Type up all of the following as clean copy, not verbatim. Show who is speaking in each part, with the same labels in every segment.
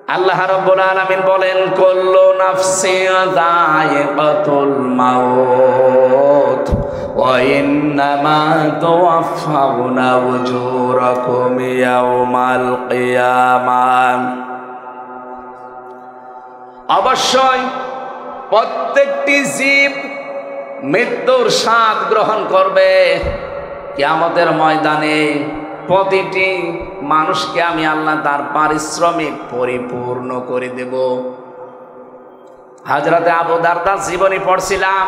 Speaker 1: আল্লাহ রাব্বুল আলামিন বলেন কুল্লু নাফসিন যায়িকাতুল মাউত ওয়া ইন্নামা তুওয়াফাউনা উজুরাকুম ইয়াওমাল কিয়ামাহ। অবশ্যই প্রত্যেকটি জীব মৃত্যুর স্বাদ গ্রহণ করবে। কিয়ামতের ময়দানে প্রতিটি মানুষকে আমি আল্লাহ তার পারিশ্রমিক পরিপূর্ণ করে দেব। হযরতে আবু দারদার জীবনী পড়ছিলাম,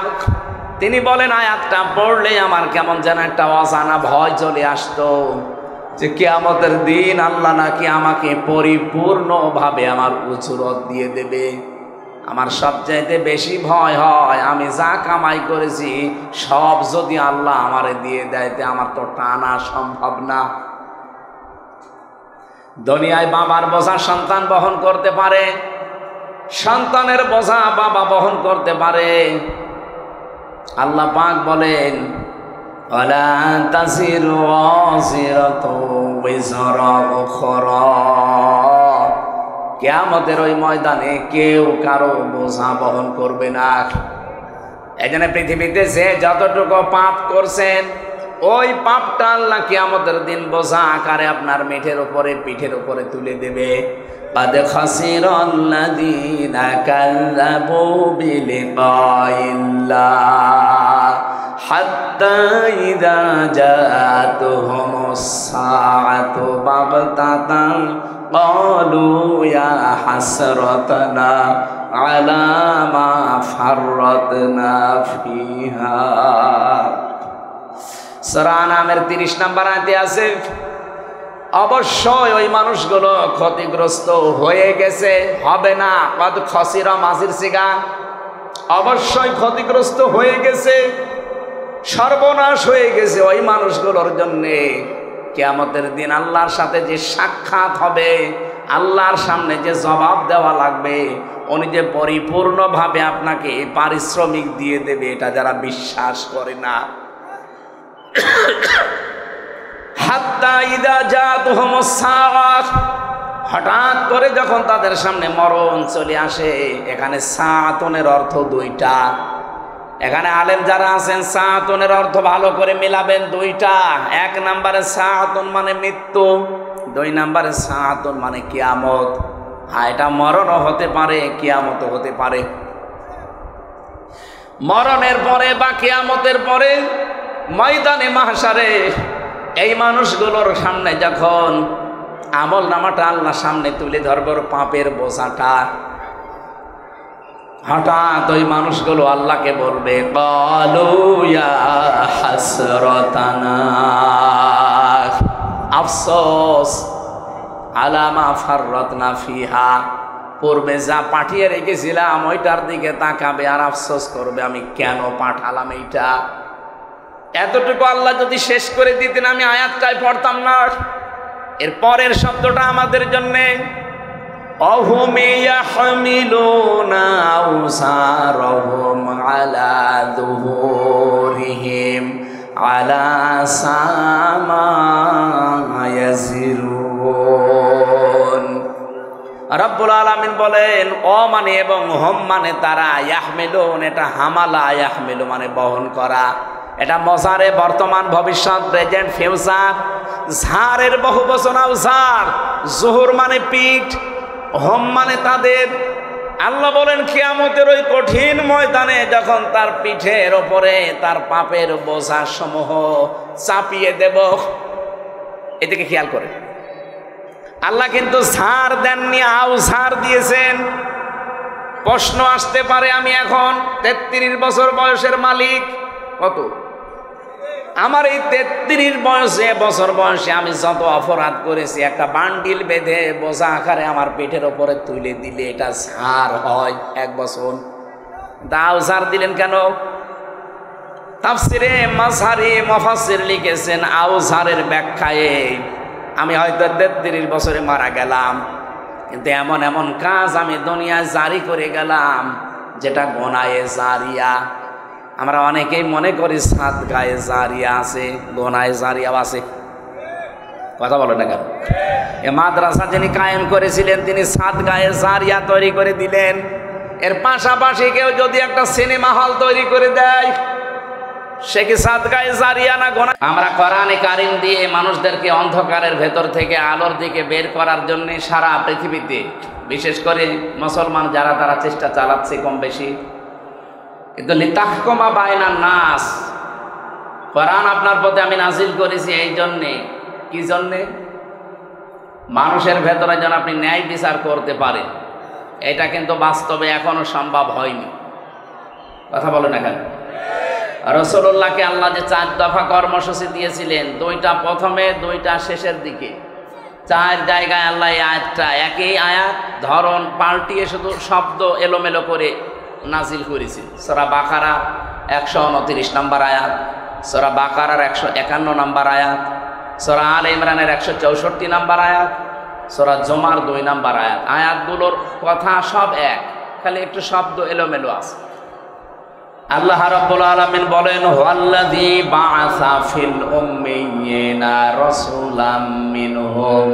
Speaker 1: তিনি বলেন আয়াতটা পড়লে আমার কেমন যেন একটা অজানা ভয় চলে আসতো যে কিয়ামতের দিন আল্লাহ নাকি আমাকে পরিপূর্ণভাবে আমার উজরত দিয়ে দেবে। আমার সবচাইতে বেশি ভয় হয় আমি যা কামাই করেছি সব যদি আল্লাহ আমারে দিয়ে দেয় তে আমার তো টানা সম্ভব না। দুনিয়ায় বাবার বোঝা সন্তান বহন করতে পারে, সন্তানের বোঝা বাবা বহন করতে পারে। আল্লাহ পাক বলেন ওয়ালা তাজিরু ওয়াজিরাতু বিজরা উখরা। কিয়ামতের ওই ময়দানে কেউ কারো বোঝা বহন করবে না। এজন্য পৃথিবীতে যে যতটুকু পাপ করছেন ওই পাপটা আল্লাহ কিয়ামতের দিন বোঝা আকারে আপনার পিঠের উপরে তুলে দেবে। قد خسر الذين كذبوا بلقاء الله حتى إذا جاءتهم الساعة بغتة قالوا يا حسرتنا على ما فرطنا فيها। সূরা আনামের 30 নম্বর আয়াতে আছে অবশ্যই ওই মানুষগুলো ক্ষতিগ্রস্ত হয়ে গেছে, হবে না। কদ খসিরা মাজির সিগা, অবশ্যই ক্ষতিগ্রস্ত হয়ে গেছে, সর্বনাশ হয়ে গেছে ওই মানুষগুলোর জন্যে। কিয়ামতের দিন আল্লাহর সাথে যে সাক্ষাৎ হবে, আল্লাহর সামনে যে জবাব দেওয়া লাগবে, উনি যে পরিপূর্ণভাবে আপনাকে পারিশ্রমিক দিয়ে দেবে, এটা যারা বিশ্বাস করে না। হাত্তা ইদা জাতুহুমুস সাআহ, হঠাৎ করে যখন তাদের সামনে মরণ চলে আসে। এখানে সাআতুনের অর্থ দুইটা। এখানে আলেম যারা আছেন সাআতুনের অর্থ ভালো করে মিলাবেন দুইটা। এক নম্বরে সাআতুন মানে মৃত্যু, দুই নম্বরে সাআতুন মানে কিয়ামত। হ্যাঁ, এটা মরণও হতে পারে, কিয়ামতও হতে পারে। মরণের পরে বা কিয়ামতের পরে ময়দানে মাহশারে এই মানুষগুলোর সামনে যখন আমল নামাটা আল্লাহ সামনে তুলে ধরব, পাপের বোঝাটা, হঠাৎ ওই মানুষগুলো আল্লাহকে বলবে ক্বালু ইয়া হাসরাতানা, আফসোস আলা মা ফাররাতনা ফিহা, পূর্বে যা পাঠিয়ে রেখেছিলাম ওইটার দিকে তাকাবে আর আফসোস করবে আমি কেন পাঠালাম এইটা। এতটুকু আল্লাহ যদি শেষ করে দিতেন আমি আয়াতটাই পড়তাম না। এর পরের শব্দটা আমাদের জন্যে অহুম ইয়াহমিলুনা আওসারহুম আলা যুহুরিহিম আলা সামা ইয়াজিরুন। রব্বুল আলামিন বলেন অ মানে এবং হম মানে তারা, ইয়াহমিলুন এটা হামালা, ইয়াহমিলু মানে বহন করা। এটা মজারে বর্তমান ভবিষ্যৎ প্রেজেন্ট ফিউচার। ঝাড়ের বহু বচন ঝাড়, জুহুর মানে পিঠ, হোম মানে তাদের। আল্লাহ বলেন কিয়ামতের ওই কঠিন ময়দানে যখন তার পিঠের ওপরে তার পাপের বোঝা সমূহ চাপিয়ে দেব। এদিকে খেয়াল করে আল্লাহ কিন্তু ঝাড় দেননি, আউঝাড় দিয়েছেন। প্রশ্ন আসতে পারে আমি এখন 33 বছর বয়সের মালিক, কত আমার এই 33 বছর বয়সে আমি যত অপরাধ করেছি একটা বান্ডিল বেঁধে বোঝা আকারে আমার পেটের ওপরে তুলে দিলে এটা ঝাড় হয় 1 বছর। দাও ঝাড় দিলেন কেন? তাফসিরে মাযহারি মুফাসসির লিখেছেন আউঝারের ব্যাখ্যায় আমি হয়তো 33 বছরে মারা গেলাম, কিন্তু এমন এমন কাজ আমি দুনিয়ায় জারি করে গেলাম যেটা গোনায়ে জারিয়া। আমরা অনেকেই মনে করি সাদগায়ে জারিয়া আছে, গোনায়ে জারিয়াও আছে। কথা বলো না কেন? এ মাদ্রাসা যিনি কায়েম করেছিলেন তিনি সাদগায়ে জারিয়া তৈরি করে দিলেন। এর পাশাপাশি কেউ যদি একটা সিনেমা হল তৈরি করে দেয়, সে কি সাদগায়ে জারিয়া না গোনা? আমরা কোরআনে কারিম দিয়ে মানুষদেরকে অন্ধকারের ভেতর থেকে আলোর দিকে বের করার জন্য সারা পৃথিবীতে, বিশেষ করে মুসলমান যারা, তারা চেষ্টা চালাচ্ছে কম বেশি। কিন্তু লিতাহকুমা বাইনান নাস, কোরআন আপনার প্রতি আমি নাজিল করেছি এই জন্যে। কি জন্যে? মানুষের ভেতরে যেন আপনি ন্যায় বিচার করতে পারেন। এটা কিন্তু বাস্তবে এখনো সম্ভব হয়নি। কথা বলেন না কেন? রাসূলুল্লাহকে আল্লাহ যে 4 দফা কর্মসূচি দিয়েছিলেন, 2টা প্রথমে, 2টা শেষের দিকে, 4 জায়গায় আল্লাহ এই আয়াতটা, একই আয়াত ধরন পাল্টিয়ে শুধু শব্দ এলোমেলো করে নাজিল করেছেন। সূরা বাকারা 129 নম্বর আয়াত, সূরা বাকারার 151 নম্বর আয়াত, সূরা আলে ইমরানের 164 নম্বর আয়াত, সূরা জুমার 2 নম্বর আয়াত। আয়াতগুলোর কথা সব এক, খালি একটু শব্দ এলোমেলো আছে। আল্লাহ রাব্বুল আলামিন বলেন, হুয়াল্লাযী বাআসা ফিল উম্মিয়িনা রাসূলাম মিনহুম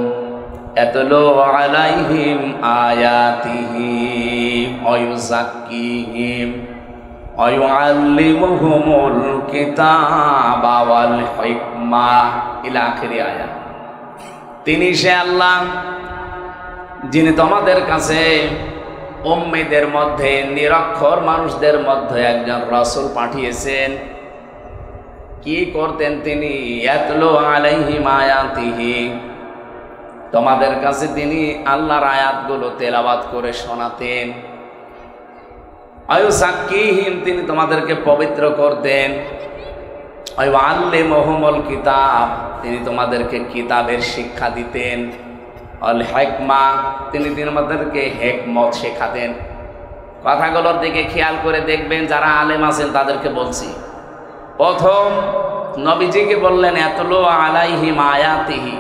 Speaker 1: ইয়াতলু আলাইহিম আয়াতিহি ওয়া ইউযাক্কিহিম ওয়া ইউআল্লিমুহুমুল কিতাবা ওয়াল হিকমা ইলা আখিরি আয়াত। তিনি সে আল্লাহ যিনি তোমাদের কাছে উম্মীদের মধ্যে, নিরক্ষর মানুষদের মধ্যে একজন রাসূল পাঠিয়েছেন। কি করতেন তিনি? ইয়াতলু আলাইহিম আয়াতিহি, তোমাদের কাছে তিনি আল্লাহর আয়াতগুলো তেলাওয়াত করে শোনাতেন। আয়ুযাক্কিহিম, তিনি তোমাদেরকে পবিত্র করতেন। আয়ুআল্লিমুহুমুল কিতাব, তিনি তোমাদেরকে কিতাবের শিক্ষা দিতেন। আল হিকমা, তিনি তোমাদেরকে হিকমত শেখাতেন। কথাগুলোর দিকে খেয়াল করে দেখবেন, যারা আলেম আছেন তাদেরকে বলছি। প্রথম নবীজিকে বললেন ইয়াতলু আলাইহিম আয়াতিহি,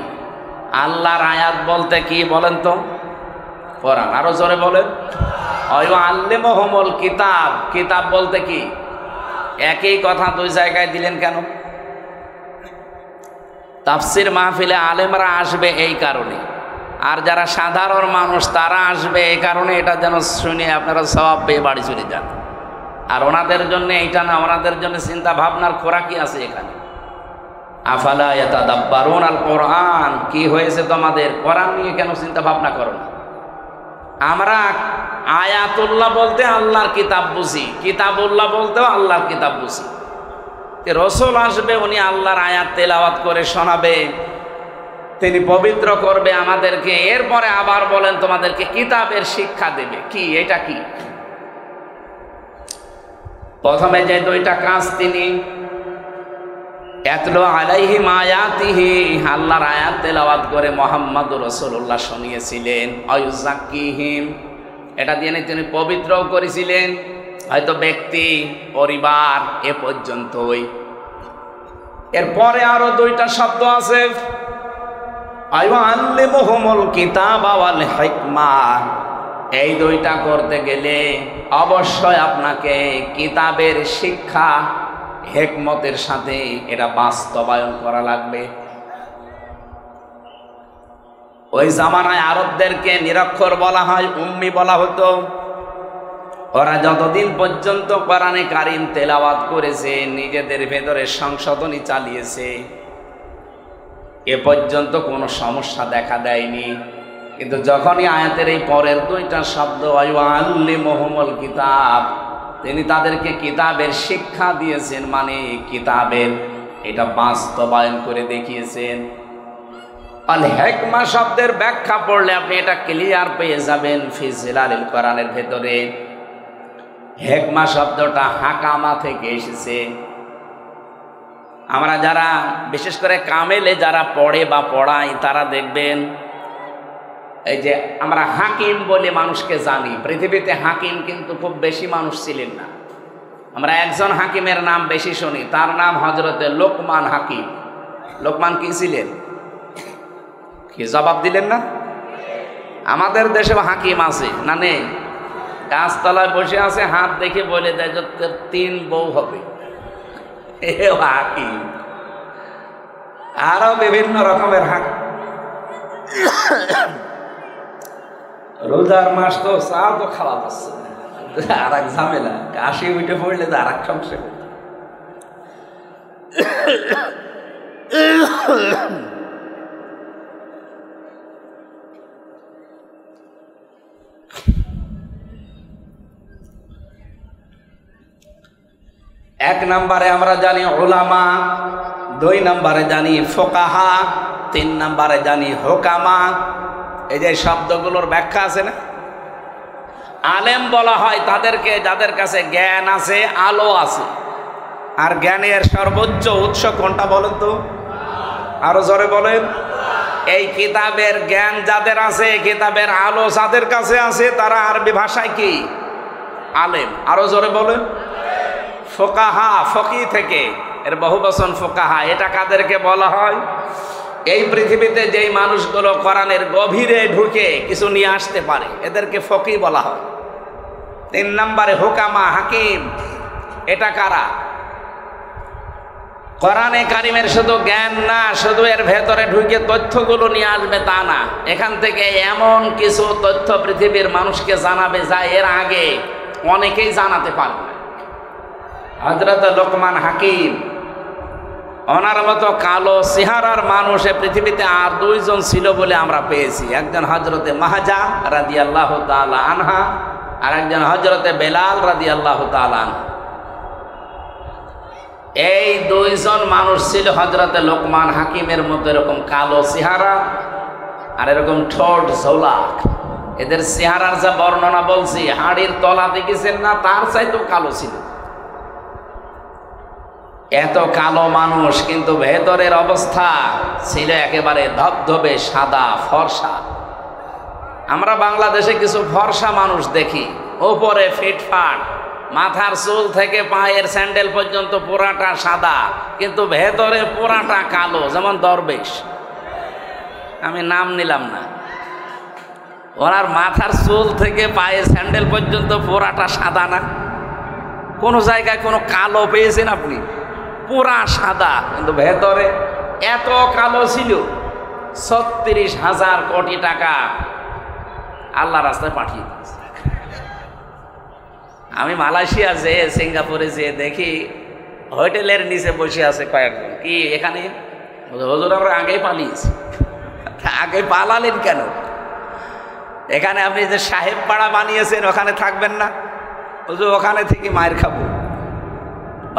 Speaker 1: আল্লাহর আয়াত বলতে কি বলেন তো? কোরআন। আরো জোরে বলেন। আল্লিমুহুমুল কিতাব, কিতাব বলতে কি? একই কথা 2 জায়গায় দিলেন কেন? তাফসীর মাহফিলে আলেমরা আসবে এই কারণে, আর যারা সাধারণ মানুষ তারা আসবে এই কারণে, এটা যেন শুনে আপনারা সওয়াব পেয়ে বাড়ি চলে যান। আর ওনাদের জন্য এইটা না, ওনাদের জন্য চিন্তা ভাবনার খোরাকি আছে এখানে। আফালা ইয়াতাদাব্বারুন আল কোরআন, কি হয়েছে তোমাদের? কোরআন নিয়ে কেন চিন্তা ভাবনা করো না? আমরা আয়াতুল্লাহ বলতে আল্লাহর কিতাব বুঝি, কিতাবুল্লাহ বলতেও আল্লাহর কিতাব বুঝি। রাসূল আসবে, উনি আল্লাহর আয়াত তেলাওয়াত করে শোনাবে, তিনি পবিত্র করবে আমাদেরকে, এরপরে আবার বলেন তোমাদেরকে কিতাবের শিক্ষা দেবে। কি এটা? কি প্রথমে যে 2টা কাজ তিনি ইয়াতলু আলাইহিম আয়াতিহি, আল্লাহর আয়াত তেলাওয়াত করে মুহাম্মদুর রাসূলুল্লাহ শুনিয়েছিলেন। আয়ুযাক্কিহিম, এটা দিয়ে তিনি পবিত্রও করেছিলেন, হয়তো ব্যক্তি, পরিবার, এ পর্যন্তই। এরপরে আরো 2টা শব্দ আছে, আল্লিমুহুমুল কিতাবা ওয়াল হিকমা। এই 2টা করতে গেলে অবশ্যই আপনাকে কিতাবের শিক্ষা হিকমতের সাথে এটা বাস্তবায়ন করা লাগবে। ওই জামানায় আরবদেরকে নিরক্ষর বলা হয়, উম্মি বলা হতো। ওরা যতদিন পর্যন্ত কোরআনে কারিম তেলাওয়াত করেছে, নিজেদের ভেতরে সংশোধনী চালিয়েছে, এ পর্যন্ত কোনো সমস্যা দেখা দেয়নি। কিন্তু যখনই আয়াতের এই পরের 2টা শব্দ আল্লিমুহুমুল কিতাব, তিনি তাদেরকে কিতাবের শিক্ষা দিয়েছেন, মানে কিতাবের এটা বাস্তবায়ন করে দেখিয়েছেন। আল হিকমা শব্দের ব্যাখ্যা পড়লে আপনি এটা ক্লিয়ার পেয়ে যাবেন ফি জিলালিল কোরআনের ভেতরে। হিকমা শব্দটা হাকামা থেকে এসেছে। আমরা যারা বিশেষ করে কামেলে যারা পড়ে বা পড়াই, তারা দেখবেন এই যে আমরা হাকিম বলে মানুষকে জানি, পৃথিবীতে হাকিম কিন্তু খুব বেশি মানুষ ছিলেন না। আমরা একজন হাকিমের নাম বেশি শুনি, তার নাম হযরতে লোকমান হাকিম। লোকমান কি ছিলেন? কি জবাব দিলেন না? আমাদের দেশে হাকিম আছে না নেই? গাছতলায় বসে আছে, হাত দেখে বলে দেয় যে 3 বউ হবে, এ হাকিম। আরো বিভিন্ন রকমের রোজার মাস তো চা তো খাওয়া পাচ্ছে আর এক ঝামেলা, কাশি উঠে পড়লে তো আর এক সমস্যা। এক নম্বরে আমরা জানি উলামা, 2 নম্বরে জানি ফোকাহা, 3 নম্বরে জানি হোকামা। এই যে শব্দগুলোর ব্যাখ্যা আছে না, আলেম বলা হয় তাদেরকে যাদের কাছে জ্ঞান আছে, আলো আছে। আর জ্ঞানের সর্বোচ্চ উৎস কোনটা বলেন তো, আরো জোরে বলেন। এই কিতাবের জ্ঞান যাদের আছে, কিতাবের আলো যাদের কাছে আছে, তারা আরবি ভাষায় কি আলেম। আরো জোরে বলেন। ফোকাহা, ফকি থেকে এর বহুবচন ফোকাহা। এটা কাদেরকে বলা হয়? এই পৃথিবীতে যেই মানুষগুলো কোরআনের গভীরে ঢুকে কিছু নিয়ে আসতে পারে, এদেরকে ফকি বলা হয়। 3 নম্বরে হুকামা, হাকিম। এটা কারা? কোরআনে কারিমের শুধু জ্ঞান না, শুধু এর ভেতরে ঢুকে তথ্যগুলো নিয়ে আসবে তা না, এখান থেকে এমন কিছু তথ্য পৃথিবীর মানুষকে জানাবে যা এর আগে অনেকেই জানাতে পারবে না। হযরত লোকমান হাকিম, ওনার মতো কালো চেহারার মানুষ এ পৃথিবীতে আর 2 জন ছিল বলে আমরা পেয়েছি। একজন হযরতে মাহজা রাদিয়াল্লাহু তাআলা আনহা, আর একজন হযরতে বেলাল রাদিয়াল্লাহু তাআলা আনহু। এই 2 জন মানুষ ছিল হযরতে লোকমান হাকিমের মতো এরকম কালো চেহারা আর এরকম ঠোঁট ঝোলা। এদের চেহারার যা বর্ণনা বলছি, হাড়ির তলা দেখেছেন না, তার চাইতেও কালো ছিল। এত কালো মানুষ, কিন্তু ভেতরের অবস্থা ছিল একেবারে ধবধবে সাদা ফর্সা। আমরা বাংলাদেশে কিছু ফর্সা মানুষ দেখি, উপরে ফিটফাট, মাথার চুল থেকে পায়ের স্যান্ডেল পর্যন্ত পুরাটা সাদা, কিন্তু ভেতরে পুরাটা কালো, যেমন দরবেশ। আমি নাম নিলাম না। ওনার মাথার চুল থেকে পায়ের স্যান্ডেল পর্যন্ত পুরাটা সাদা না, কোনো জায়গায় কোনো কালো পেয়েছেন আপনি? পুরা সাদা, কিন্তু ভেতরে এত কালো ছিল। 36,000 কোটি টাকা আল্লাহ রাস্তায় পাঠিয়ে দিয়েছে। আমি মালয়েশিয়া যেয়ে, সিঙ্গাপুরে যেয়ে দেখি হোটেলের নিচে বসে আছে কয়েকজন। কি এখানে? হুজুর আমরা আগেই পালিয়েছি। আগে পালালেন কেন? এখানে আপনি যে সাহেব পাড়া বানিয়েছেন ওখানে থাকবেন না? হুজুর ওখানে থেকে মায়ের খাবো।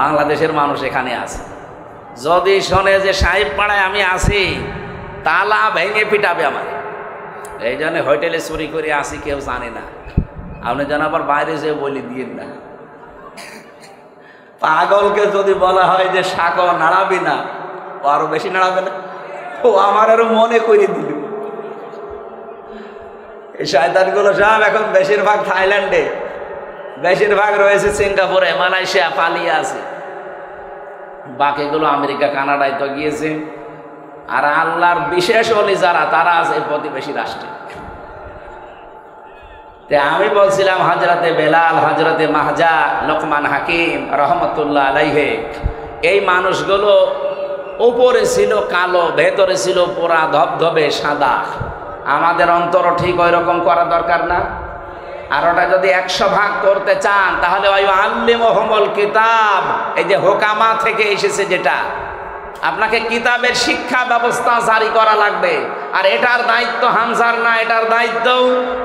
Speaker 1: বাংলাদেশের মানুষ এখানে আছে, যদি শোনে যে সাহেব পাড়ায় আমি আছি, তালা ভেঙে পিটাবে আমার। এই জন্য হোটেলে চুরি করে আসি, কেউ জানে না। আপনি যেন আবার বাইরে যেয়ে বলি দিয়েন না। পাগলকে যদি বলা হয় যে শাক নাড়াবি না, ও আরো বেশি নাড়াবে না। ও আমার আরো মনে করে দিল। এই শয়তানগুলো সব এখন বেশিরভাগ থাইল্যান্ডে, বেশিরভাগ রয়েছে সিঙ্গাপুরে, মালয়েশিয়া, পালিয়ে আছে। বাকিগুলো আমেরিকা, কানাডায় তো গিয়েছে। আর আল্লাহর বিশেষ ওলি যারা, তারা আছে প্রতিবেশী রাষ্ট্রে। আমি বলছিলাম হযরতে বেলাল, হযরতে মাহজা, লোকমান হাকিম রহমতুল্লাহ আলাইহে, এই মানুষগুলো উপরে ছিল কালো, ভেতরে ছিল পুরা ধবধবে সাদা। আমাদের অন্তর ঠিক ওই রকম করা দরকার না? আর ওটা যদি 100 ভাগ করতে চান, তাহলে ওই আল্লিমুহুমুল কিতাব, এই যে হোকামা থেকে এসেছে, যেটা আপনাকে কিতাবের শিক্ষা ব্যবস্থা জারি করা লাগবে। আর এটার দায়িত্ব হামজার না, এটার দায়িত্ব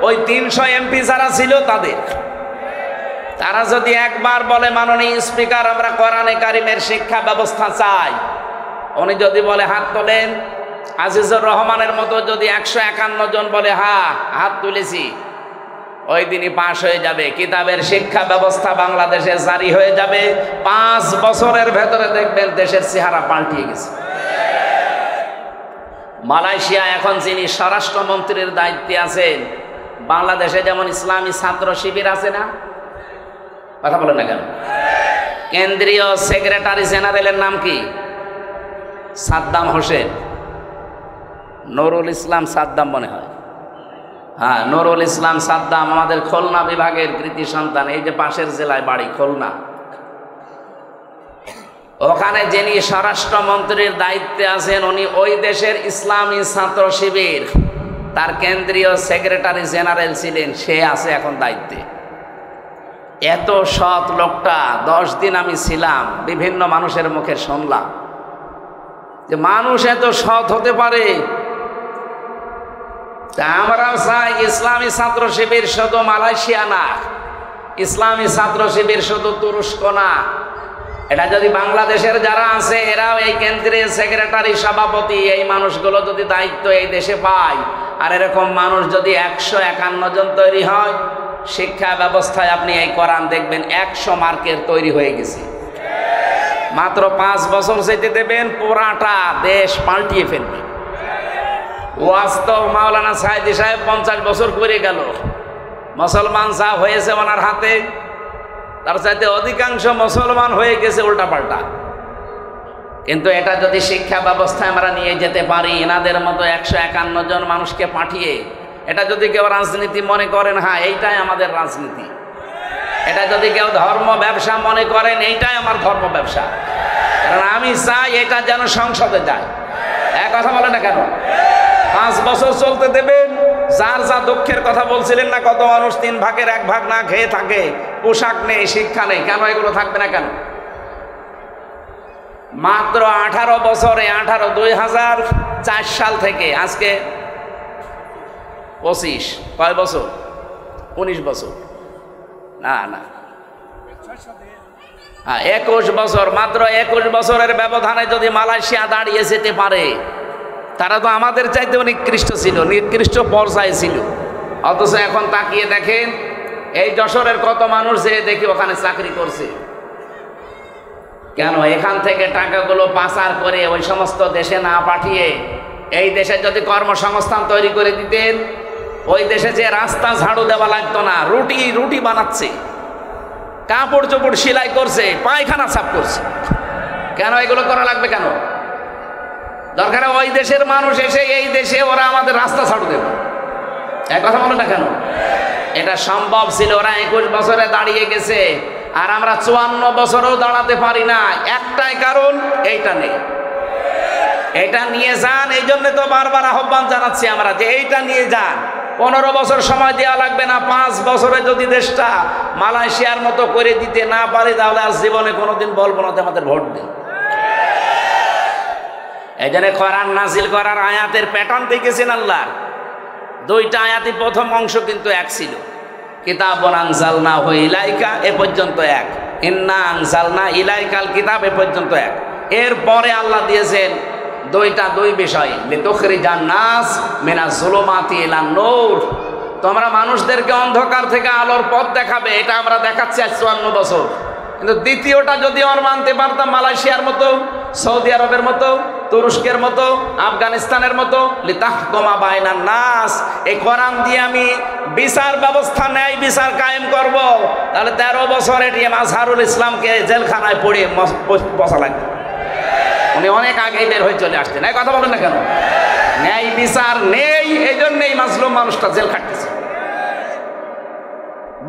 Speaker 1: ওই 300 এমপি যারা ছিল তাদের। তারা যদি একবার বলে, মাননীয় স্পিকার আমরা কোরআনে কারিমের শিক্ষা ব্যবস্থা চাই, উনি যদি বলে হাত তোলেন, আজিজুর রহমানের মতো যদি 151 জন বলে হ্যাঁ হাত তুলেছি, ওই দিনই পাশ হয়ে যাবে। কিতাবের শিক্ষা ব্যবস্থা বাংলাদেশে জারি হয়ে যাবে। 5 বছরের ভেতরে দেখবেন দেশের চেহারা পাল্টিয়ে গেছে। মালয়েশিয়া এখন যিনি স্বরাষ্ট্রমন্ত্রীর দায়িত্বে আছেন, বাংলাদেশে যেমন ইসলামী ছাত্র শিবির আছে না, কথা বলেন না কেন? কেন্দ্রীয় সেক্রেটারি জেনারেলের নাম কি? সাদ্দাম হোসেন, নুরুল ইসলাম সাদ্দাম মনে হয়। হ্যাঁ, নুরুল ইসলাম সাদ্দাম আমাদের খুলনা বিভাগের কৃতি সন্তান। এই যে পাশের জেলায় বাড়ি খুলনা, ওখানে যিনি স্বরাষ্ট্রমন্ত্রীর দায়িত্বে আছেন, উনি ওই দেশের ইসলামী ছাত্র শিবির তার কেন্দ্রীয় সেক্রেটারি জেনারেল ছিলেন, সে আছে এখন দায়িত্বে। এত সৎ লোকটা, 10 দিন আমি ছিলাম, বিভিন্ন মানুষের মুখে শুনলাম যে মানুষ এত সৎ হতে পারে। তা আমরা চাই ইসলামী ছাত্র শিবির শুধু মালয়েশিয়া না, ইসলামী ছাত্র শিবির শুধু তুরস্ক না, এটা যদি বাংলাদেশের যারা আছে এরাও এই কেন্দ্রের সেক্রেটারি সভাপতি, এই মানুষগুলো যদি দায়িত্ব এই দেশে পায়, আর এরকম মানুষ যদি 151 জন তৈরি হয়, শিক্ষা ব্যবস্থায় আপনি এই কোরআন দেখবেন 100 মার্কের তৈরি হয়ে গেছে। মাত্র 5 বছর যেতে দেবেন, পুরাটা দেশ পাল্টিয়ে ফেলবে। ওয়াস্তব মাওলানা সাইদি সাহেব 50 বছর করে গেল, মুসলমান যা হয়েছে ওনার হাতে, তার চাইতে অধিকাংশ মুসলমান হয়ে গেছে উল্টাপাল্টা। কিন্তু এটা যদি শিক্ষা ব্যবস্থায় আমরা নিয়ে যেতে পারি, এনাদের মতো 151 জন মানুষকে পাঠিয়ে, এটা যদি কেউ রাজনীতি মনে করেন, হ্যাঁ এইটাই আমাদের রাজনীতি, এটা যদি কেউ ধর্ম ব্যবসা মনে করেন, এইটাই আমার ধর্ম ব্যবসা, কারণ আমি চাই এটা যেন সংসদে যায়। এক কথা বলে না কেন? 5 বছর চলতে দেবেন। যার যা দুঃখের কথা বলছিলেন না, কত মানুষ 3 ভাগের 1 ভাগ না খেয়ে থাকে, পোশাক নেই, শিক্ষা নেই, কেন এগুলো থাকবে না কেন? মাত্র 18 বছরে 2004 সাল থেকে আজকে 25, কয় বছর? 19 বছর না না 21 বছর, মাত্র 21 বছরের ব্যবধানে যদি মালয়েশিয়া দাঁড়িয়ে যেতে পারে, তারা তো আমাদের চাইতে নিকৃষ্ট ছিল, নিকৃষ্ট পর্যায়ে ছিল। অথচ এখন তাকিয়ে দেখেন এই যশোরের কত মানুষ যে দেখি ওখানে চাকরি করছে। কেন? এখান থেকে টাকাগুলো পাচার করে ওই সমস্ত দেশে না পাঠিয়ে এই দেশে যদি কর্মসংস্থান তৈরি করে দিতেন, ওই দেশে যে রাস্তা ঝাড়ু দেওয়া লাগতো না, রুটি বানাচ্ছে, কাপড় চোপড় সেলাই করছে, পায়খানা সাফ করছে। কেন এগুলো করা লাগবে? কেন দরকার? ওই দেশের মানুষ এসে এই দেশে ওরা আমাদের রাস্তা ঝাড়ু দেবে। এক কথা বলে না কেন? এটা সম্ভব ছিল, ওরা 21 বছরে দাঁড়িয়ে গেছে, আর আমরা 54 বছরেও দাঁড়াতে পারি না। একটাই কারণ, এইটা নেই। এটা নিয়ে যান, এই জন্য তো বারবার আহ্বান জানাচ্ছি আমরা যে এইটা নিয়ে যান। 15 বছর সময় দেওয়া লাগবে না, 5 বছরে যদি দেশটা মালয়েশিয়ার মতো করে দিতে না পারি, তাহলে আজ জীবনে কোনোদিন বলবো না আমাদের ভোট দিন। এই জন্য কোরআন নাজিল করার আয়াতের প্যাটার্ন দেখেছেন আল্লাহ। 2টা আয়াতই প্রথম অংশ কিন্তু এক ছিল, কিতাবুন আনজালনাহু ইলাইকা এ পর্যন্ত এক, ইন্না আনজালনা ইলাইকাল কিতাব এ পর্যন্ত এক। এরপরে আল্লাহ দিয়েছেন 2 বিষয়, লিতুখরিজান নাস মিনাজ জুলুমাতি ইলান নূর, তোমরা মানুষদেরকে অন্ধকার থেকে আলোর পথ দেখাবে। এটা আমরা দেখাচ্ছি আজ 54 বছর। কিন্তু দ্বিতীয়টা যদি আমরা মানতে পারতাম, মালয়েশিয়ার মতো, সৌদি আরবের মতো, তুরস্কের মতো, আফগানিস্তানের মতো, লিতাহকুমা বাইনান নাস, এই কোরআন দিয়ে আমি বিচার ব্যবস্থা, ন্যায় বিচার কায়েম করব, তাহলে 13 বছর এটিএম আজহারুল ইসলামকে জেলখানায় পড়িয়ে বসা লাগবে। উনি অনেক আগেই বের হয়ে চলে আসতেন। এই কথা বলেন না কেন? ন্যায় বিচার নেই, এই জন্যই মাজলুম মানুষটা জেল খাটতেছে।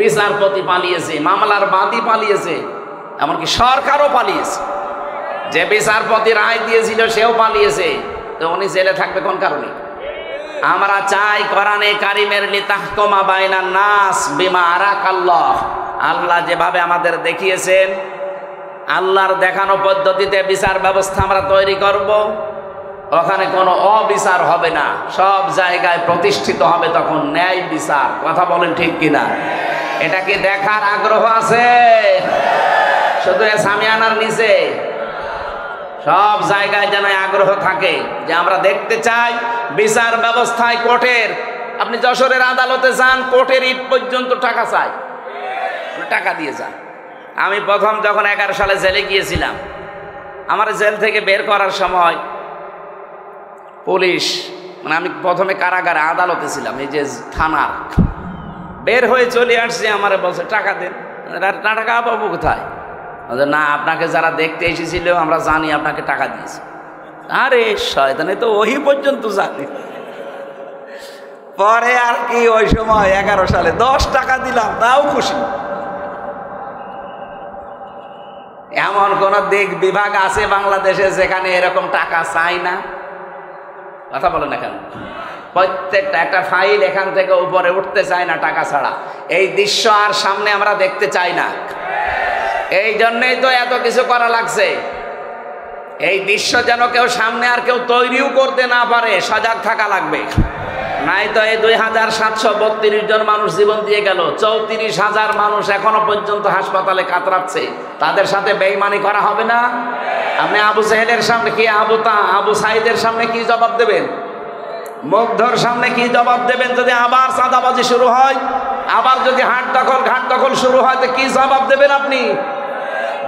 Speaker 1: বিচারপতি পালিয়েছে, মামলার বাদী পালিয়েছে, এমনকি সরকারও পালিয়েছে। যে বিচারপতি রায় দিয়েছিল সেও পালিয়েছে, তো উনি জেলে থাকবে কোন কারণে? আমরা চাই কোরআনে কারিমের লিতাহকুমা বাইনান নাস বিমা আরাকাল্লাহ, আল্লাহ যেভাবে আমাদের দেখিয়েছেন, আল্লাহর দেখানো পদ্ধতিতে বিচার ব্যবস্থা আমরা তৈরি করব। ওখানে কোনো অবিচার হবে না, সব জায়গায় প্রতিষ্ঠিত হবে তখন ন্যায় বিচার। কথা বলেন ঠিক কিনা? এটা কি দেখার আগ্রহ আছে? শুধু সামিয়ানার নিচে সব জায়গায় যেন আগ্রহ থাকে যে আমরা দেখতে চাই বিচার ব্যবস্থায় কোর্টের। আপনি যশোরের আদালতে যান, কোর্টের ইট পর্যন্ত টাকা চাই, টাকা দিয়ে যান। আমি প্রথম যখন 11 সালে জেলে গিয়েছিলাম, আমার জেল থেকে বের করার সময় পুলিশ, মানে আমি প্রথমে কারাগারে, আদালতে ছিলাম, এই যে থানার, বের হয়ে চলে আসছি, আমার বলছে টাকা দেন। টাকা পাবো কোথায়? না, আপনাকে যারা দেখতে এসেছিল আমরা জানি আপনাকে টাকা দিয়েছে। আরে শয়তানে তো ওই পর্যন্ত জানি। পরে আর কি, ওই সময় 11 সালে 10 টাকা দিলাম, তাও খুশি। এমন কোন বিভাগ আছে বাংলাদেশে যেখানে এরকম টাকা চাই না? কথা বলে না কেন? প্রত্যেকটা একটা ফাইল এখান থেকে উপরে উঠতে চায় না টাকা ছাড়া। এই দৃশ্য আর সামনে আমরা দেখতে চাই না। এই জন্যই তো এত কিছু করা লাগছে। এই দৃশ্য যেন কেউ সামনে আর কেউ তৈরিও করতে না পারে, সজাগ থাকা লাগবে। নাই তো এই 2732 জন মানুষ জীবন দিয়ে গেল, 34,000 মানুষ এখনো পর্যন্ত হাসপাতালে কাতরাচ্ছে। তাদের সাথে বেঈমানি করা হবে না? আপনি আবু জাহেলের সামনে কি, আবু সাইদের সামনে কি জবাব দেবেন? মুগ্ধর সামনে কি জবাব দেবেন? যদি আবার চাঁদাবাজি শুরু হয়, আবার যদি ঘাট দখল শুরু হয়, তো কি জবাব দেবেন আপনি?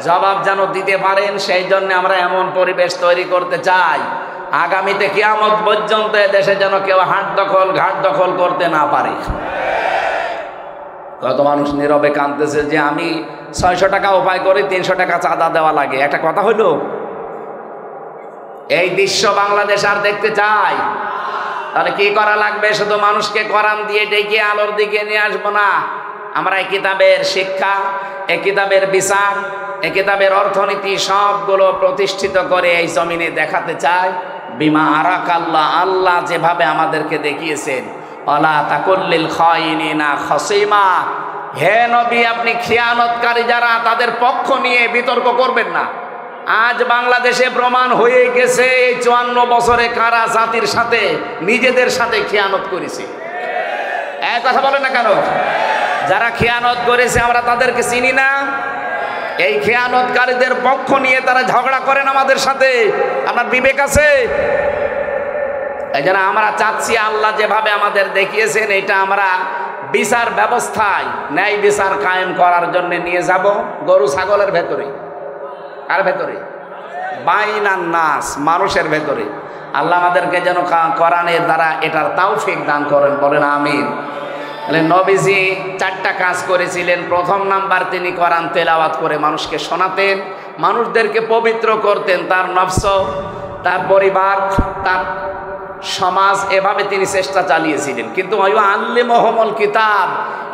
Speaker 1: জবাব যেন দিতে পারেন, সেই জন্য আমরা এমন পরিবেশ তৈরি করতে চাই আগামীতে কিয়ামত পর্যন্ত দেশে যেন কেউ ঘাট দখল করতে না পারে। কত মানুষ নীরবে কাঁদতেছে যে আমি 600 টাকা উপায় করে 300 টাকা চাঁদা দেওয়া লাগে। একটা কথা হইল? এই দৃশ্য বাংলাদেশ আর দেখতে চাই? তাহলে কি করা লাগবে? শুধু মানুষকে কোরআন দিয়ে ডেকে আলোর দিকে নিয়ে আসবো না। আমরা এই কিতাবের শিক্ষা, এই কিতাবের বিচার, এই কিতাবের অর্থনীতি সবগুলো প্রতিষ্ঠিত করে এই জমিনে দেখাতে চাই। বিমা আরাকাল্লাহ, আল্লাহ যেভাবে আমাদেরকে দেখিয়েছেন, ওয়ালা তাকুল্লিল খায়িনিনা খাসিমা, হে নবী আপনি খিয়ানতকারী যারা তাদের পক্ষ নিয়ে বিতর্ক করবেন না। আজ বাংলাদেশে প্রমাণ হয়ে গেছে এই 54 বছরে কারা জাতির সাথে নিজেদের সাথে খিয়ানত করেছে। এক কথা বলে না কেন? যারা খিয়ানত করেছে আমরা তাদেরকে চিনি না? এই খেয়ানতকারীদের পক্ষ নিয়ে তারা ঝগড়া করেন আমাদের সাথে। আপনার বিবেক আছে? এই জন্য আমরা চাচ্ছি আল্লাহ যেভাবে আমাদের দেখিয়েছেন এটা আমরা বিচার ব্যবস্থায় ন্যায় বিচার কায়েম করার জন্য নিয়ে যাব। গরু ছাগলের ভেতরে, কার ভেতরে? বাইনান নাস, মানুষের ভেতরে। আল্লাহ আমাদেরকে যেন কোরআনের দ্বারা এটার তৌফিক দান করেন, বলেন আমিন। নবীজি 4টা কাজ করেছিলেন। প্রথম নাম্বার, তিনি কোরআন তেলাওয়াত করে মানুষকে শোনাতেন, মানুষদেরকে পবিত্র করতেন, তার নফস, তার পরিবার, তার সমাজ, এভাবে তিনি চেষ্টা চালিয়েছিলেন। কিন্তু আল্লিমুহুমুল কিতাব,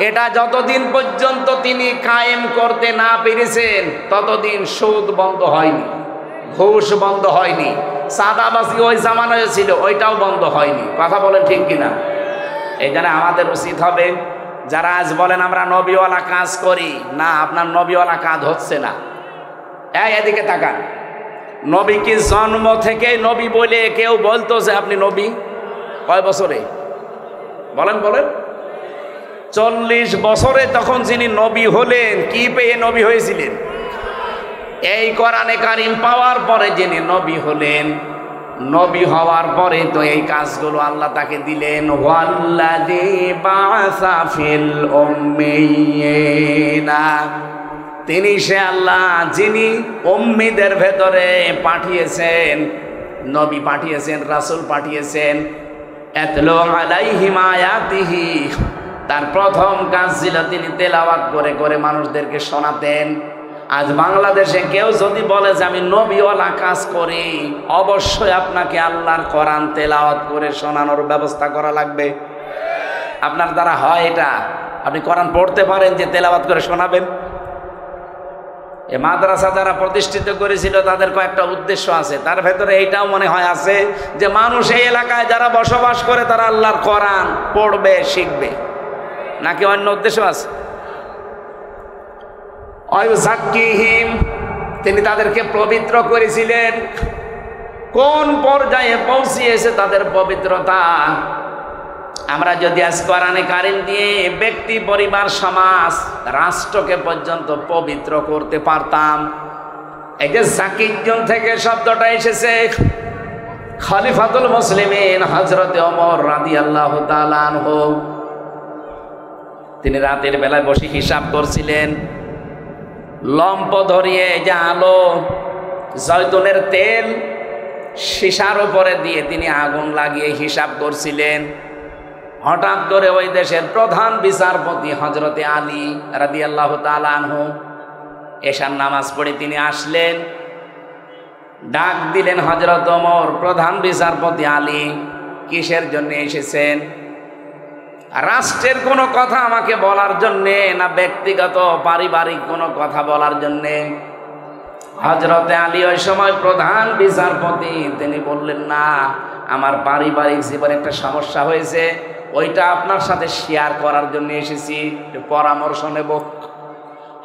Speaker 1: এটা যতদিন পর্যন্ত তিনি কায়েম করতে না পেরেছেন ততদিন সুদ বন্ধ হয়নি, ঘুষ বন্ধ হয়নি, চাঁদাবাজি ওই জামানায় ছিল ওইটাও বন্ধ হয়নি। কথা বলেন ঠিক কিনা? এই জন্য আমাদের উচিত হবে, যারা আজ বলেন আমরা নবীওয়ালা কাজ করি না, আপনার নবীওয়ালা কাজ হচ্ছে না। এদিকে তাকান, নবী কি জন্ম থেকে নবী বলে কেউ বলতো যে আপনি নবী? কয় বছরে বলেন? 40 বছরে তখন যিনি নবী হলেন, কি পেয়ে নবী হয়েছিলেন? এই কোরআনে কারিম পাওয়ার পরে যিনি নবী হলেন, নবী হওয়ার পরে তো এই কাজগুলো আল্লাহ তাকে দিলেন। ওয়াল্লাযী বা'সা ফিল উম্মিয়িনা, তিনি সে আল্লাহ যিনি উম্মিদের ভেতরে পাঠিয়েছেন, নবী পাঠিয়েছেন, রাসূল পাঠিয়েছেন। ইয়াতলু আলাইহিম আয়াতিহি, তার প্রথম কাজ ছিল তিনি তেলাওয়াত করে করে মানুষদেরকে শোনাতেন। আজ বাংলাদেশে কেউ যদি বলে যে আমি নবীওয়ালা কাজ করি, অবশ্যই আপনাকে আল্লাহর কোরআন তেলাওয়াত করে শোনানোর ব্যবস্থা করা লাগবে। আপনার দ্বারা হয় এটা? আপনি কোরআন পড়তে পারেন যে তেলাওয়াত করে শোনাবেন? এ মাদ্রাসা যারা প্রতিষ্ঠিত করেছিল তাদের কয়েকটা উদ্দেশ্য আছে, তার ভেতরে এইটাও মনে হয় আছে যে মানুষ এই এলাকায় যারা বসবাস করে তারা আল্লাহর কোরআন পড়বে, শিখবে, নাকি অন্য উদ্দেশ্য আছে? ওয়ায়ুযাক্কিহিম, তিনি তাদেরকে পবিত্র করেছিলেন। কোন পর্যায়ে পৌঁছিয়েছে তাদের পবিত্রতা? আমরা যদি আজ কোরআনে কারিম দিয়ে ব্যক্তি, পরিবার, সমাজ, রাষ্ট্রকে পর্যন্ত পবিত্র করতে পারতাম। এই যে যাকিয়ুন থেকে শব্দটা এসেছে, খলিফাতুল মুসলিমিন হযরতে ওমর রাদিয়াল্লাহু তাআলা আনহু, তিনি রাতের বেলায় বসে হিসাব করছিলেন। লম্প ধরিয়ে যে আলো, জয়তুনের তেল সীসার উপরে দিয়ে তিনি আগুন লাগিয়ে হিসাব করছিলেন। হঠাৎ করে ওই দেশের প্রধান বিচারপতি হযরতে আলী রাদিয়াল্লাহু তাআলা আনহু এশার নামাজ পড়ে তিনি আসলেন, ডাক দিলেন, হযরত ওমর, প্রধান বিচারপতি আলী কিসের জন্য এসেছেন? রাষ্ট্রের কোনো কথা আমাকে বলার জন্যে, না ব্যক্তিগত পারিবারিক কোনো কথা বলার জন্যে? হযরতে আলী ওই সময় প্রধান বিচারপতি, তিনি বললেন, না, আমার পারিবারিক জীবনে একটা সমস্যা হয়েছে, ওইটা আপনার সাথে শেয়ার করার জন্য এসেছি, একটু পরামর্শ নেব।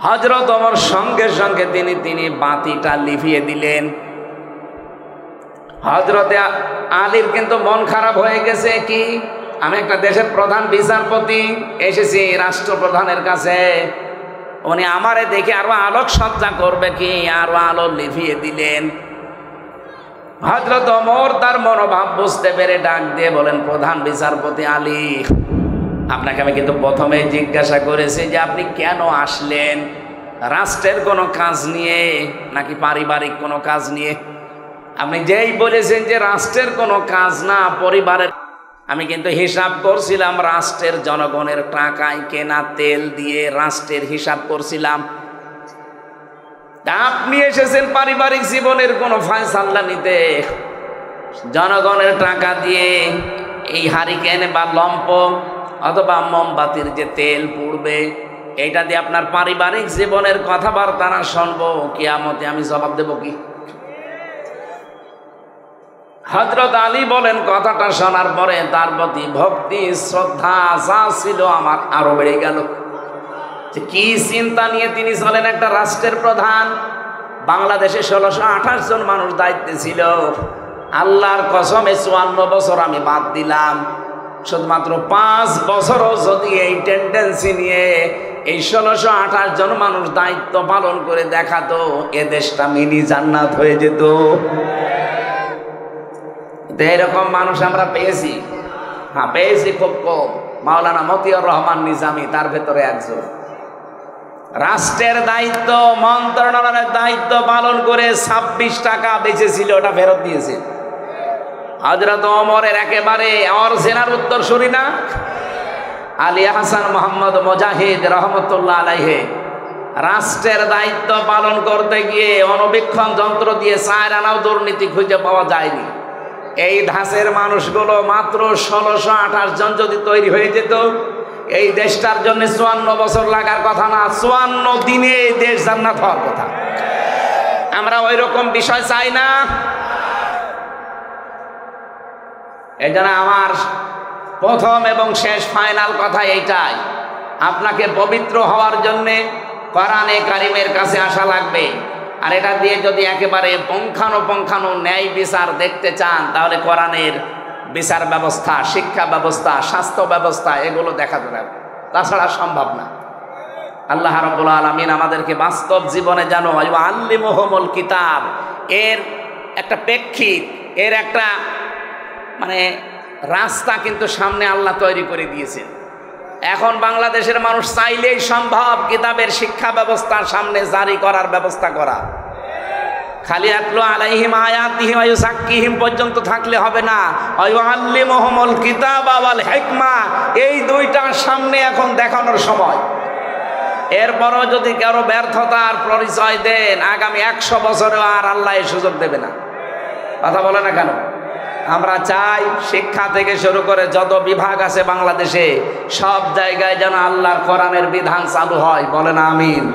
Speaker 1: হযরত ওমর সঙ্গে সঙ্গে তিনি বাতিটা লিভিয়ে দিলেন। হযরতে আলীর কিন্তু মন খারাপ হয়ে গেছে, কি আমি একটা দেশের প্রধান বিচারপতি এসেছি রাষ্ট্রপ্রধানের কাছে, উনি আমারে দেখে আরো আলোকসজ্জা করবে কি, আরো আলো লিভিয়ে দিলেন। হযরত ওমর তার মনোভাব বুঝতে পেরে ডাক দিয়ে বলেন, প্রধান বিচারপতি আলী, আপনাকে আমি কিন্তু প্রথমে জিজ্ঞাসা করেছি যে আপনি কেন আসলেন, রাষ্ট্রের কোনো কাজ নিয়ে নাকি পারিবারিক কোনো কাজ নিয়ে? আপনি যেই বলেছেন যে রাষ্ট্রের কোনো কাজ না, পরিবারের, আমি কিন্তু হিসাব করছিলাম রাষ্ট্রের জনগণের টাকায় কেনা তেল দিয়ে রাষ্ট্রের হিসাব করছিলাম। আপনি এসেছেন পারিবারিক জীবনের কোনো ফয়সালা নিতে, জনগণের টাকা দিয়ে এই হারিকেন বা লম্প অথবা মোমবাতির যে তেল পুড়বে, এইটা দিয়ে আপনার পারিবারিক জীবনের কথাবার্তা না শুনবো, কিয়ামতে আমি জবাব দেব কি? হযরত আলী বলেন, কথাটা শোনার পরে তার প্রতি ভক্তি শ্রদ্ধা যা ছিল আমার আরো বেড়ে গেল। যে কি চিন্তা নিয়ে তিনি চলেন, একটা রাষ্ট্রের প্রধান, বাংলাদেশে 1628 জন মানুষ দায়িত্বে ছিল। আল্লাহর কসমে 54 বছর আমি বাদ দিলাম, শুধুমাত্র 5 বছরও যদি এই টেন্ডেন্সি নিয়ে এই 1628 জন মানুষ দায়িত্ব পালন করে দেখাতো, এ দেশটা মিনি জান্নাত হয়ে যেত। এরকম মানুষ আমরা পেয়েছি, হ্যাঁ পেয়েছি খুব কম। মাওলানা মতিউর রহমান নিজামী তার ভেতরে একজন। রাষ্ট্রের দায়িত্ব, মন্ত্রণালয়ের দায়িত্ব পালন করে 26 টাকা বেঁচেছিল, ওটা ফেরত দিয়েছে। হযরত ওমরের একেবারে অরিজিনাল উত্তরসূরি না, আলী হাসান মোহাম্মদ মুজাহিদ রহমতুল্লাহ আলাইহি, রাষ্ট্রের দায়িত্ব পালন করতে গিয়ে অণুবীক্ষণ যন্ত্র দিয়ে 4 আনাও দুর্নীতি খুঁজে পাওয়া যায়নি। এই ধাঁচের মানুষগুলো মাত্র 1628 জন যদি তৈরি হয়ে যেত, এই দেশটার জন্য 54 বছর লাগার কথা না, 54 দিনে এই দেশ জান্নাত হওয়ার কথা। আমরা ওই রকম বিষয় চাই না। এই জন্য আমার প্রথম এবং শেষ ফাইনাল কথা এইটাই, আপনাকে পবিত্র হওয়ার জন্যে কোরআনে কারিমের কাছে আসা লাগবে। আর এটা দিয়ে যদি একেবারে পুঙ্খানুপুঙ্খানু ন্যায় বিচার দেখতে চান, তাহলে কোরআনের বিচার ব্যবস্থা, শিক্ষা ব্যবস্থা, স্বাস্থ্য ব্যবস্থা, এগুলো দেখাতে হবে, তাছাড়া সম্ভব না। আল্লাহ রাব্বুল আলামিন আমাদেরকে বাস্তব জীবনে যেন আল্লিমুহুমুল কিতাব এর একটা প্রেক্ষিত, এর একটা মানে রাস্তা কিন্তু সামনে আল্লাহ তৈরি করে দিয়েছেন। এখন বাংলাদেশের মানুষ চাইলেই সম্ভব কিতাবের শিক্ষা ব্যবস্থার সামনে জারি করার ব্যবস্থা করা। খালি আতলু আলাইহিম আয়াতিহি ওয়া ইউযাক্কিহিম পর্যন্ত থাকলে হবে না, ওয়া ইউআল্লিমুহুমুল কিতাবা ওয়াল হিকমা, এই দুইটার সামনে এখন দেখানোর সময়। এরপরও যদি কারো ব্যর্থতার পরিচয় দেন, আগামী 100 বছরেও আর আল্লাহ এই সুযোগ দেবে না। কথা বলে না কেন? আমরা চাই শিক্ষা থেকে শুরু করে যত বিভাগ আছে বাংলাদেশে, সব জায়গায় যেন আল্লাহর কোরআনের বিধান চালু হয়। বলেন আমিন।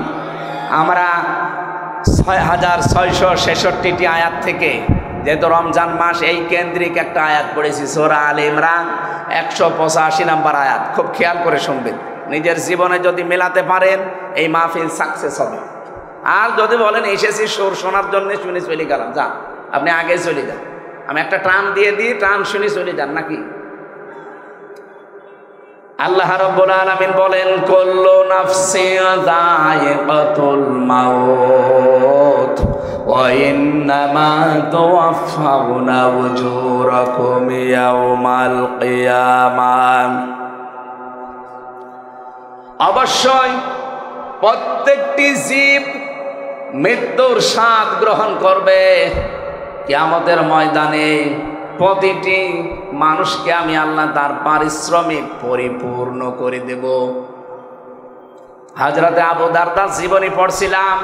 Speaker 1: আমরা 6666টি আয়াত থেকে, যেহেতু রমজান মাস, এই কেন্দ্রিক একটা আয়াত পড়েছি, সূরা আলে ইমরান 185 নম্বর আয়াত। খুব খেয়াল করে শুনবেন, নিজের জীবনে যদি মেলাতে পারেন এই মাহফিল সাকসেস হবে। আর যদি বলেন এসেছি সুর শোনার জন্য শুনে চলে গেলাম, যা আপনি আগে চলে যান, আমি একটা টান দিয়ে দিই, টান শুনে চলে যান নাকি? আল্লাহ রাব্বুল আলামিন বলেন, কুল্লু নাফসিন যায়িকাতুল মাউত ওয়া ইন্নামা তুওয়াফাউনা উজুরাকুম ইয়াওমাল কিয়ামাহ। অবশ্যই প্রত্যেকটি জীব মৃত্যুর স্বাদ গ্রহণ করবে। কিয়ামতের ময়দানে প্রতিটি মানুষকে আমি আল্লাহ তার পারিশ্রমিক পরিপূর্ণ করে দেব। হযরতে আবু দারদার জীবনী পড়ছিলাম,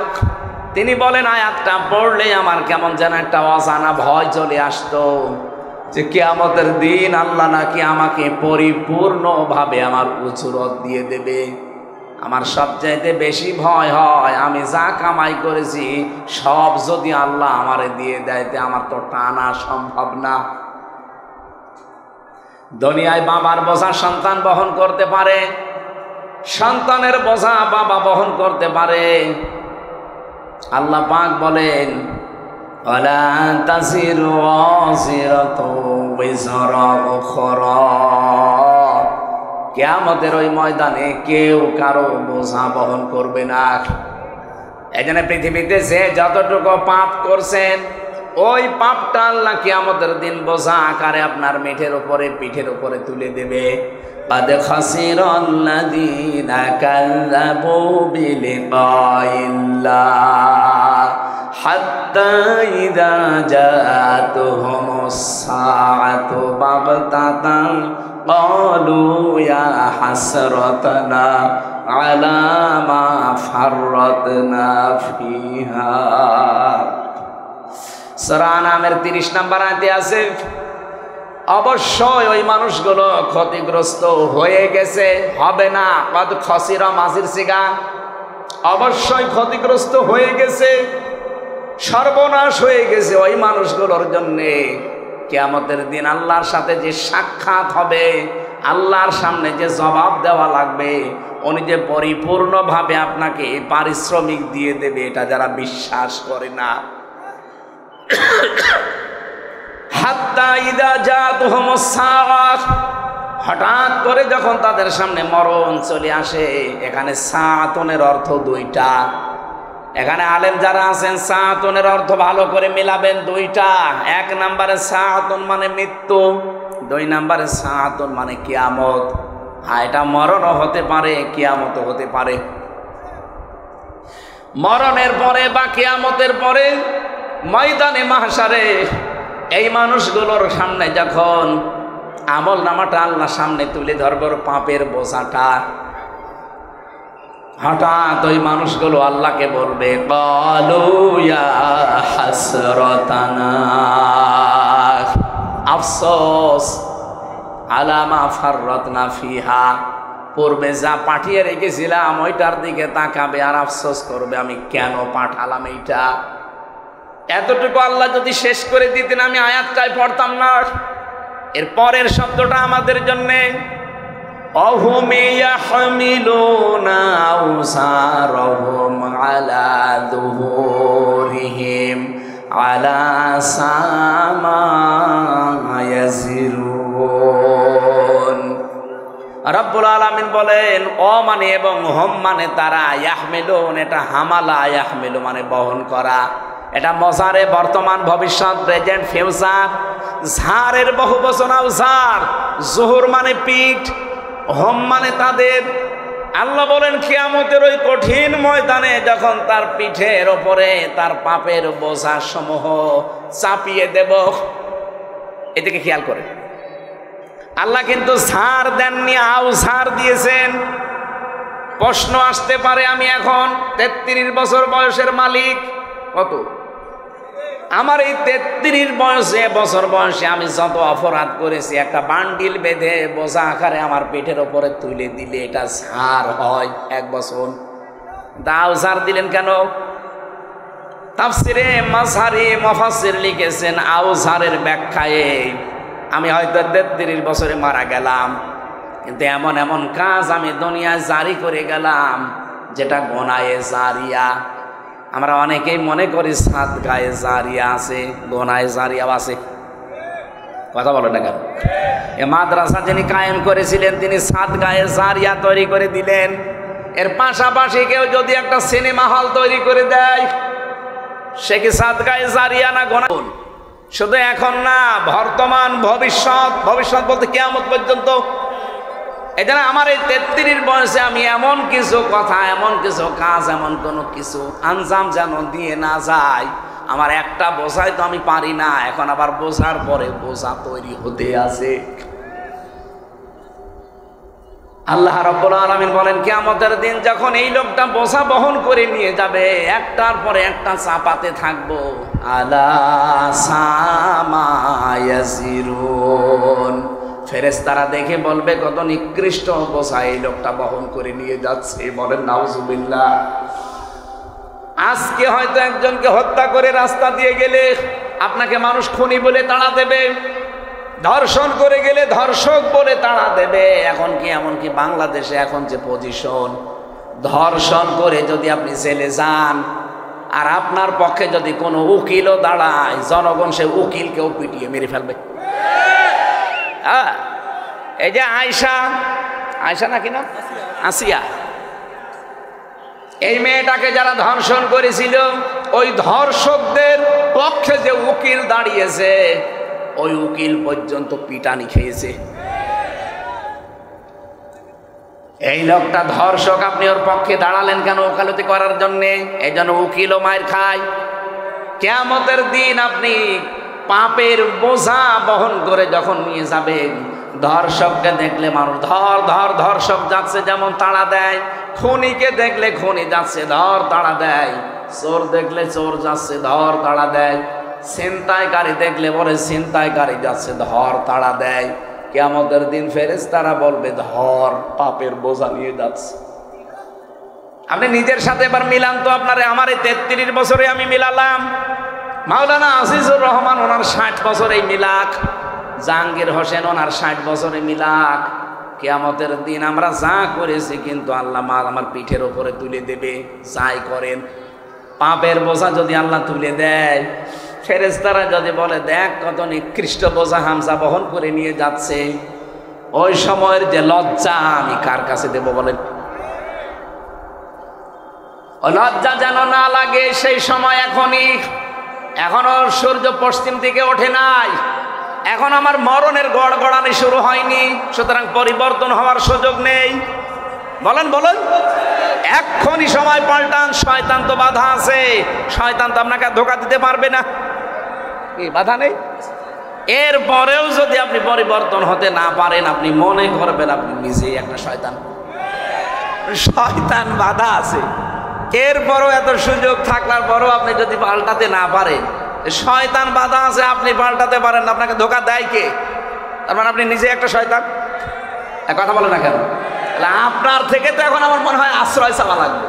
Speaker 1: তিনি বলেন আয়াতটা পড়লে আমার কেমন যেন একটা অজানা ভয় চলে আসতো, যে কিয়ামতের দিন আল্লাহ নাকি আমাকে পরিপূর্ণভাবে আমার উজরত দিয়ে দেবে। আমার সবচাইতে বেশি ভয় হয় আমি যা কামাই করেছি সব যদি আল্লাহ আমারে দিয়ে দেয়, আমার তো টানা সম্ভব না। দুনিয়ায় বাবার বোঝা সন্তান বহন করতে পারে, সন্তানের বোঝা বাবা বহন করতে পারে। আল্লাহ পাক বলেন, ওয়ালা তাজিরু ওয়াজিরাতু বিজরা উখরা, কিয়ামতের ওই ময়দানে কেউ কারো বোঝা বহন করবে না। এজন্য পৃথিবীতে যে যতটুকু পাপ করছেন ওই পাপটা আল্লাহ কিয়ামতের দিন বোঝা আকারে আপনার পিঠের উপরে তুলে দেবে। قد خسر الذين كذبوا بلقاء الله حتى إذا جاءتهم الساعة بغتة قالوا يا حسرتنا على ما فرطنا فيها। সূরা আনামের 30 নম্বর আয়াতে আছে, অবশ্যই ওই মানুষগুলো ক্ষতিগ্রস্ত হয়ে গেছে, হবে না। কদ খসিরা মাজির সিগা, অবশ্যই ক্ষতিগ্রস্ত হয়ে গেছে, সর্বনাশ হয়ে গেছে ওই মানুষগুলোর জন্যে। কিয়ামতের দিন আল্লাহর সাথে যে সাক্ষাৎ হবে, আল্লাহর সামনে যে জবাব দেওয়া লাগবে, উনি যে পরিপূর্ণভাবে আপনাকে পারিশ্রমিক দিয়ে দেবে, এটা যারা বিশ্বাস করে না। হাত্তা ইদা জাতুহুমুস সাআহ, হঠাৎ করে যখন তাদের সামনে মরণ চলে আসে। এখানে সাআতুনের অর্থ দুইটা। এখানে আলেম যারা আছেন সাআতুনের অর্থ ভালো করে মিলাবেন দুইটা। এক নম্বরে সাআতুন মানে মৃত্যু, দুই নম্বরে সাআতুন মানে কিয়ামত। হ্যাঁ, এটা মরণও হতে পারে, কিয়ামতও হতে পারে। মরণের পরে বা কিয়ামতের পরে ময়দানে মাহশারে এই মানুষগুলোর সামনে যখন আমল নামাটা আল্লাহ সামনে তুলে ধরবার পাপের বোঝাটা, হঠাৎ ওই মানুষগুলো আল্লাহকে বলবে, ক্বালু ইয়া হাসরাতানা, আফসোস, আলা মা ফাররাতনা ফিহা, পূর্বে যা পাঠিয়ে রেখেছিলাম ওইটার দিকে তাকাবে আর আফসোস করবে, আমি কেন পাঠালাম এইটা। এতটুকু আল্লাহ যদি শেষ করে দিতেন আমি আয়াতটাই পড়তাম না। এর পরের শব্দটা আমাদের জন্যে, অহুম ইয়াহমিলুনা আওসারহুম আলা যুহুরিহিম আলা সামা ইয়াজিরুন। রব্বুল আলামিন বলেন, অ মানে এবং হম মানে তারা, ইয়াহমিলুন এটা হামালা, ইয়াহমিলু মানে বহন করা। এটা মজারে বর্তমান ভবিষ্যৎ প্রেজেন্ট ফিউচার। ঝাড়ের বহু বচন আউসার, জোহর মানে পিঠ, হোম মানে তাদের। আল্লাহ বলেন কিয়ামতের ওই কঠিন ময়দানে যখন তার পিঠের ওপরে তার পাপের বোঝা সমূহ চাপিয়ে দেব। এদিকে খেয়াল করে, আল্লাহ কিন্তু ঝাড় দেননি, আউসার দিয়েছেন। প্রশ্ন আসতে পারে, আমি এখন 33 বছর বয়সের মালিক। কত? আমার এই 33 বছর বয়সে আমি যত অপরাধ করেছি, একটা বান্ডিল বেঁধে বোঝা আকারে আমার পেটের ওপরে তুলে দিলে এটা ঝাড় হয় 1 বছর। দাও ঝাড় দিলেন কেন? তাফসিরে মাযহারি মুফাসসির লিখেছেন, আউজারের ব্যাখ্যায় আমি হয়তো 33 বছরে মারা গেলাম, কিন্তু এমন এমন কাজ আমি দুনিয়ায় জারি করে গেলাম যেটা গোনায়ে জারিয়া। আমরা অনেকেই মনে করি সাদগায়ে জারিয়া আছে, গোনায়ে জারিয়া আছে। কথা বলো না কেন? এ মাদ্রাসা যিনি কায়েম করেছিলেন তিনি সাদগায়ে জারিয়া তৈরি করে দিলেন। এর পাশাপাশি কেউ যদি একটা সিনেমা হল তৈরি করে দেয়, সে কি সাদগায়ে জারিয়া না গোনা? শুধু এখন না, বর্তমান ভবিষ্যৎ, ভবিষ্যৎ বলতে কিয়ামত পর্যন্ত। এই জন্য আমার এই 33 বয়সে আমি এমন কিছু কথা, এমন কিছু কাজ, এমন কোনো কিছু আঞ্জাম যেন দিয়ে না যায়। আমার একটা বোঝাই তো আমি পারি না, এখন আবার বোঝার পরে বোঝা তৈরি হতে আছে। আল্লাহ রাব্বুল আলামিন বলেন, কিয়ামতের দিন যখন এই লোকটা বোঝা বহন করে নিয়ে যাবে, একটার পরে একটা চাপাতে থাকবো, আলা সামা ইয়াজিরুন, ফেরেশতারা দেখে বলবে কত নিকৃষ্ট বোঝা এই লোকটা বহন করে নিয়ে যাচ্ছে। বলেন নাউজুবিল্লাহ। আজকে হয়তো একজনকে হত্যা করে রাস্তা দিয়ে গেলে আপনাকে মানুষ খুনি বলে তাড়া দেবে, ধর্ষণ করে গেলে ধর্ষক বলে তাড়া দেবে। এখন কি এমনকি বাংলাদেশে এখন যে পজিশন, ধর্ষণ করে যদি আপনি জেলে যান আর আপনার পক্ষে যদি কোনো উকিলও দাঁড়ায়, জনগণ সে উকিলকেও পিটিয়ে মেরে ফেলবে। এই যে আয়শা নাকি না, আসিয়া, এই মেয়েটাকে যারা ধর্ষণ করেছিল, ওই ধর্ষকদের পক্ষে যে উকিল দাঁড়িয়েছে, ওই উকিল পর্যন্ত পিটানি খেয়েছে। এই লোকটা ধর্ষক, আপনি ওর পক্ষে দাঁড়ালেন কেন? ওকালতি করার জন্যে। এই জন্য উকিলও মায়ের খায়। কিয়ামতের দিন আপনি পাপের বোঝা বহন করে যখন নিয়ে যাবেন, ধর্ষককে দেখলে মানুষ ধর ধর, ধর্ষক যাচ্ছে যেমন তাড়া দেয়, খুনিকে দেখলে খুনি যাচ্ছে ধর তাড়া দেয়, চোর দেখলে চোর যাচ্ছে ধর তাড়া দেয়, ছিনতাইকারী দেখলে বলে ছিনতাইকারী যাচ্ছে ধর তাড়া দেয়। কিয়ামতের দিন ফেরেশতারা বলবে ধর, পাপের বোঝা নিয়ে যাচ্ছে। আপনি নিজের সাথে এবার মিলান তো। আপনারে আমার এই 33 বছরে আমি মিলালাম, মাওলানা আজিজুর রহমান ওনার 60 বছরে মিলাক, জাহাঙ্গীর হোসেন ওনার 60 বছরে মিলাক। কিয়ামতের দিন আমরা যা করেছি কিন্তু আল্লাহ আমার পিঠের ওপরে তুলে দেবে। যাই করেন, পাপের বোঝা যদি আল্লাহ তুলে দেয়, ফেরেশতারা যদি বলে দেখ কত নিকৃষ্ট বোঝা হামজা বহন করে নিয়ে যাচ্ছে, ওই সময়ের যে লজ্জা আমি কার কাছে দেব বলেন? ও লজ্জা যেন না লাগে সেই সময় এখনই। এখনো সূর্য পশ্চিম দিকে ওঠে নাই, এখন আমার মরণের গড়গড়ানি শুরু হয়নি, সুতরাং পরিবর্তন হওয়ার সুযোগ নেই। বলেন বলেন, এক্ষুনি সময় পাল্টান। শয়তান তো বাধা আছে, শয়তান তো আপনাকে ধোঁকা দিতে পারবে না, কি বাধা নেই? এরপরেও যদি আপনি পরিবর্তন হতে না পারেন, আপনি মনে করবেন আপনি নিজেই একটা শয়তান। শয়তান বাধা আছে, এরপরও এত সুযোগ থাকার পরও আপনি যদি পাল্টাতে না পারেন, শয়তান বাধা আছে, আপনি পাল্টাতে পারেন না, আপনাকে ধোঁকা দেয় কে? তার মানে আপনি নিজে একটা শয়তান। কথা বলে না কেন? আপনার থেকে তো এখন আমার মনে হয় আশ্রয় চাওয়া লাগবে।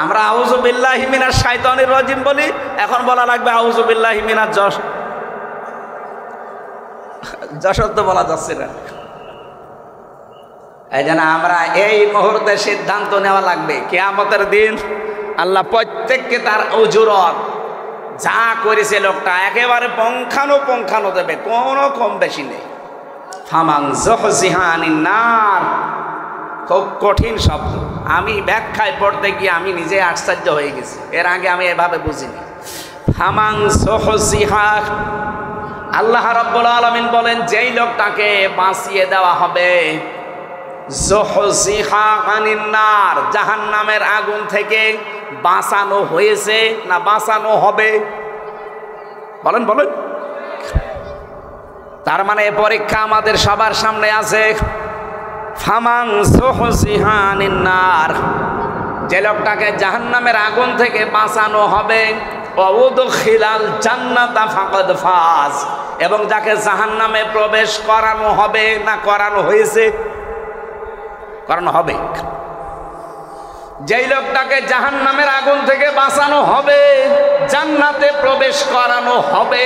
Speaker 1: আমরা আউযু বিল্লাহি মিনাশ শাইতানির রাজিম বলি, এখন বলা লাগবে আউযু বিল্লাহি মিনাজ যশোর তো বলা যাচ্ছে না। এই জন্য আমরা এই মুহূর্তে সিদ্ধান্ত নেওয়া লাগবে, কিয়ামতের দিন আল্লাহ প্রত্যেককে তার উজুরত যা করেছে লোকটা একেবারে পঙ্খানো দেবে, কোনো কম বেশি নেই। ফামান যুহজিহা আনিন নার, খুব কঠিন শব্দ। আমি ব্যাখ্যায় পড়তে গিয়ে আমি নিজে আশ্চর্য হয়ে গেছি, এর আগে আমি এভাবে বুঝিনি। ফামান যুহজিহা, আল্লাহ রাব্বুল আলামিন বলেন যেই লোকটাকে বাঁচিয়ে দেওয়া হবে, যুহজিহা আনিন নার, জাহান্নামের আগুন থেকে বাঁচানো হয়েছে না বাঁচানো হবে? বলেন বলেন। তার মানে পরীক্ষা আমাদের সবার সামনে আছে। ফামান যুহজিহা আনিন নার, যে লোকটাকে জাহান্নামের আগুন থেকে বাঁচানো হবে, ওয়াউদখিলাল জান্নাতা ফাকাদ ফাজ, এবং যাকে জাহান্নামে প্রবেশ করানো হবে না করানো হয়েছে? করানো হবে। যেই লোকটাকে জাহান্নামের আগুন থেকে বাঁচানো হবে, জান্নাতে প্রবেশ করানো হবে,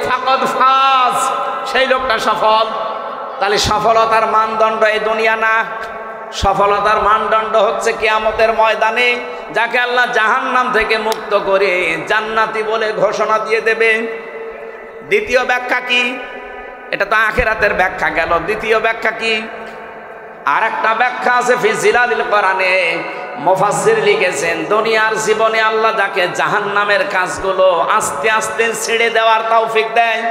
Speaker 1: ফাকাদ ফাজ, সেই লোকটা সফল। তাহলে সফলতার মানদণ্ড এই দুনিয়া না, সফলতার মানদণ্ড হচ্ছে কিয়ামতের ময়দানে যাকে আল্লাহ জাহান্নাম থেকে মুক্ত করে জান্নাতি বলে ঘোষণা দিয়ে দেবে। দ্বিতীয় ব্যাখ্যা কি? এটা তো আখিরাতের ব্যাখ্যা গেল। দ্বিতীয় ব্যাখ্যা কি? আর একটা ব্যাখ্যা আছে ফি জিলালিল কোরআনে, মুফাসসির লিখেছেন দুনিয়ার জীবনে আল্লাহ যাকে জাহান্নামের কাজগুলো আস্তে আস্তে ছেড়ে দেওয়ার তৌফিক দেয়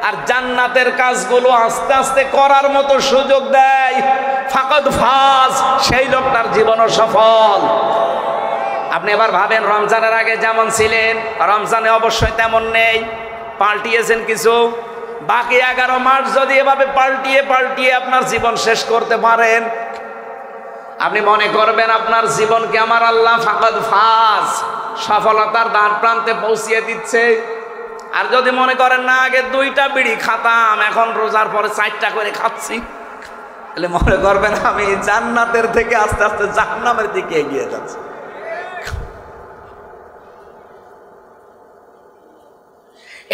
Speaker 1: আর জান্নাতের কাজগুলো আস্তে আস্তে করার মতো সুযোগ দেয়, ফাকাদ ফাজ, সেই লোকটার জীবনও সফল। আপনি এবার ভাবেন, রমজানের আগে যেমন ছিলেন রমজানে অবশ্যই তেমন নেই, পাল্টিয়েছেন কিছু। বাকি 11 মাস যদি এভাবে পাল্টিয়ে আপনার জীবন শেষ করতে পারেন, আপনি মনে করবেন আপনার জীবনকে আমার আল্লাহ ফাকাদ ফাজ, সফলতার দ্বার প্রান্তে পৌঁছিয়ে দিচ্ছে। আর যদি মনে করেন না আগে 2টা বিড়ি খাতাম, এখন রোজার পরে 4টা করে খাচ্ছি, তাহলে মনে করবেন আমি জান্নাতের থেকে আস্তে আস্তে জাহান্নামের দিকে এগিয়ে যাচ্ছি।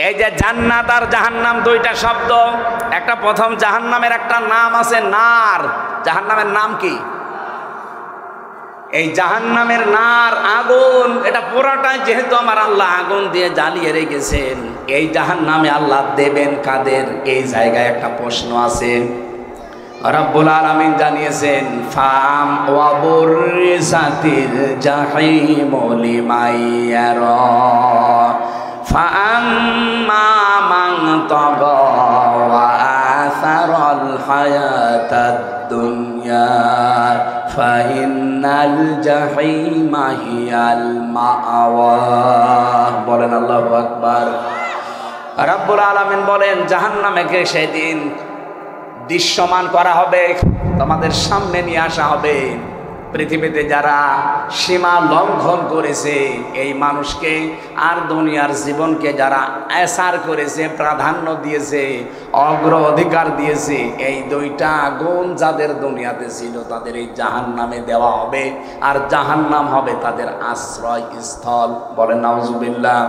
Speaker 1: এই যে জান্নাত আর জাহান্নাম দুইটা শব্দ, একটা প্রথম জাহান্নামের একটা নাম আছে নার। জাহান্নামের নাম কি? এই জাহান্নামের নার, আগুন, এটা পুরাটাই যেহেতু আমার আল্লাহ আগুন দিয়ে জ্বালিয়ে রেখেছেন, এই জাহান্নামে আল্লাহ দেবেন কাদের? এই জায়গায় একটা প্রশ্ন আছে। রব্বুল আলামিন জানিয়েছেন ফাম ওয়া বুররিসাতিল জাহিমু লিমাইয়ারা ফাআম্মা মান তাগা ওয়া আসারাল হায়াতাদ দুনিয়া ফাইন্নাল জাহিমা হিয়াল মাআওয়া। বলেন আল্লাহু আকবার। রব্বুল আলামিন বলেন জাহান্নামকে সেদিন দৃশ্যমান করা হবে, তোমাদের সামনে নিয়ে আসা হবে। পৃথিবীতে যারা সীমা লঙ্ঘন করেছে এই মানুষকে আর দুনিয়ার জীবনকে যারা এসার করেছে, প্রাধান্য দিয়েছে, অগ্র অধিকার দিয়েছে, এই দুইটা গুণ যাদের দুনিয়াতে ছিল তাদের এই জাহান্নামে দেওয়া হবে, আর জাহান্নাম হবে তাদের আশ্রয় স্থল। বলেন নাউজুবিল্লাহ।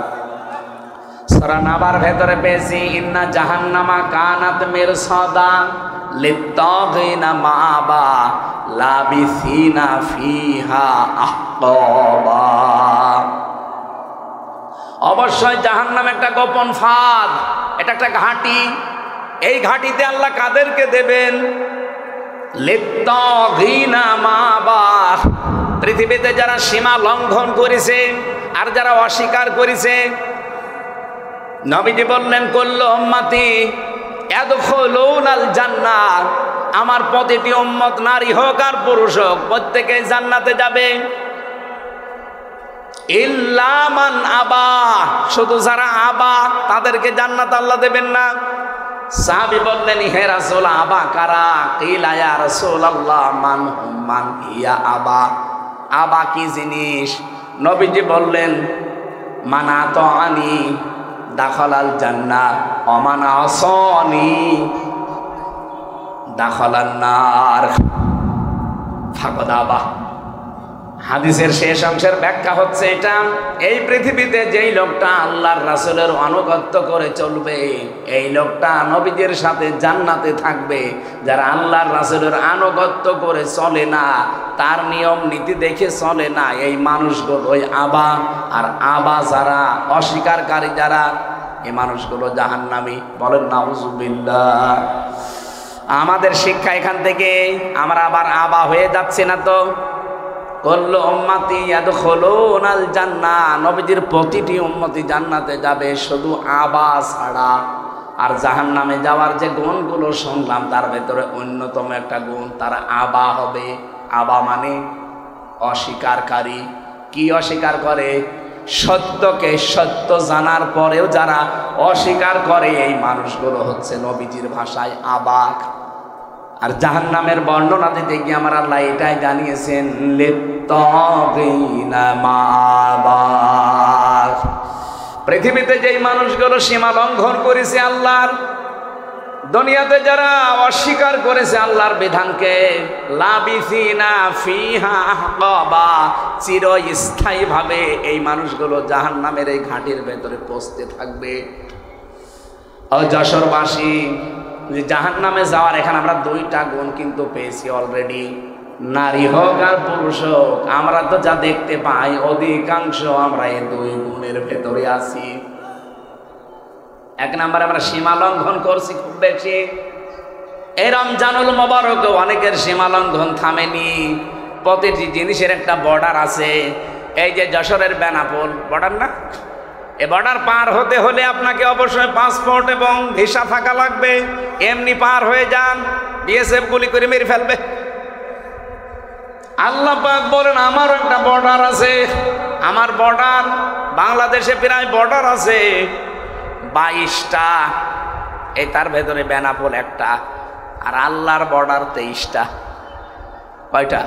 Speaker 1: সূরা নাবার ভেতরে পেয়েছি ইন্না জাহান্নামা কানাত মিরসাদা লিত্তাগিনা মাআবা লাবিসিনা ফিহা আহকাবা। অবশ্যই জাহান্নাম একটা গোপন ফাঁদ, এটা একটা ঘাঁটি। এই ঘাঁটিতে আল্লাহ কাদেরকে দেবেন? লিত্তাগিনা মাআবা, পৃথিবীতে যারা সীমা লঙ্ঘন করেছে আর যারা অস্বীকার করেছে। নবীজি বললেন কুল্লু উম্মতি ইয়াদখুলুনাল জান্নাহ, আমার প্রতিটি উম্মত নারী হোক আর পুরুষ হোক প্রত্যেকেই জান্নাতে যাবে। ইল্লা মান আবা, শুধু যারা আবা তাদেরকে জান্নাত আল্লাহ দেবেন না। সাহাবী বললেন হে রাসূল আবা কারা? কিলা ইয়া রাসূলুল্লাহ মান হুম মান হিয়া আবা। আবা কি জিনিস? নবীজি বললেন মান আতাআনি দাখালাল জান্নাহ ওয়া মান আসানি দাখালান নার ফাকাদ আবা। হাদিসের শেষ অংশের ব্যাখ্যা হচ্ছে এটা, এই পৃথিবীতে যেই লোকটা আল্লাহর রাসূলের আনুগত্য করে চলবে, এই লোকটা নবীদের সাথে জান্নাতে থাকবে। যারা আল্লাহর রাসূলের আনুগত্য করে চলে না, তার নিয়ম নীতি দেখে চলে না, এই মানুষগুলো ওই আবা। আর আবা যারা অস্বীকারী যারা, এই মানুষগুলো জাহান্নামী। বলেন নাউজুবিল্লাহ। আমাদের শিক্ষা এখান থেকে আমরা আবার আবা হয়ে যাচ্ছে না তো? কুল্লু উম্মতি ইয়াদখুলুনাল জান্নাহ, নবীজির প্রতিটি উম্মতি জান্নাতে যাবে, শুধু আবা ছাড়া। আর জাহান্নামে যাওয়ার যে গুণগুলো শুনলাম তার ভেতরে অন্যতম একটা গুণ, তারা আবা হবে। আবা মানে অস্বীকারী। কি অস্বীকার করে? সত্যকে সত্য জানার পরেও যারা অস্বীকার করে, এই মানুষগুলো হচ্ছে নবীজির ভাষায় আবাক। আর জাহান্নামের বর্ণনা দিতে গিয়ে আমার আল্লাহ এটাই জানিয়েছেন লিত্তাগিনা মাআবা। পৃথিবীতে যেই মানুষগুলো সীমা লঙ্ঘন করেছে আল্লাহর, দুনিয়াতে যারা অস্বীকার করেছে আল্লাহর বিধানকে, লাবিসিনা ফিহা আহকাবা, চিরস্থায়ীভাবে এই মানুষগুলো জাহান্নামের এই ঘাটির ভেতরে পৌঁছতে থাকবে। ও যশোরবাসী, যে জাহান্নামে যাওয়ার এখানে আমরা দুইটা গুণ কিন্তু পেয়েছি অলরেডি। নারী হোক আর পুরুষ হোক, আমরা তো যা দেখতে পাই অধিকাংশ আমরা এই দুই গুণের ভেতরে আছি। এক নম্বরে আমরা সীমা লঙ্ঘন করছি খুব বেশি। এই রমজানুল মোবারক অনেকের সীমা লঙ্ঘন থামেনি। প্রতিটি জিনিসের একটা বর্ডার আছে। এই যে যশোরের বেনাপোল বর্ডার না, এ বর্ডার পার হতে হলে আপনাকে অবশ্যই পাসপোর্ট এবং ভিসা থাকা লাগবে। এমনি পার হয়ে যান, বিএসএফ গুলি করে মেরে ফেলবে। আল্লাহ পাক বলেন আমারও একটা বর্ডার আছে। আমার বর্ডার, বাংলাদেশে প্রায় বর্ডার আছে 22টা। এই তার ভেতরে বেনাপোল একটা, আর আল্লাহর বর্ডার 23টা। কয়টা?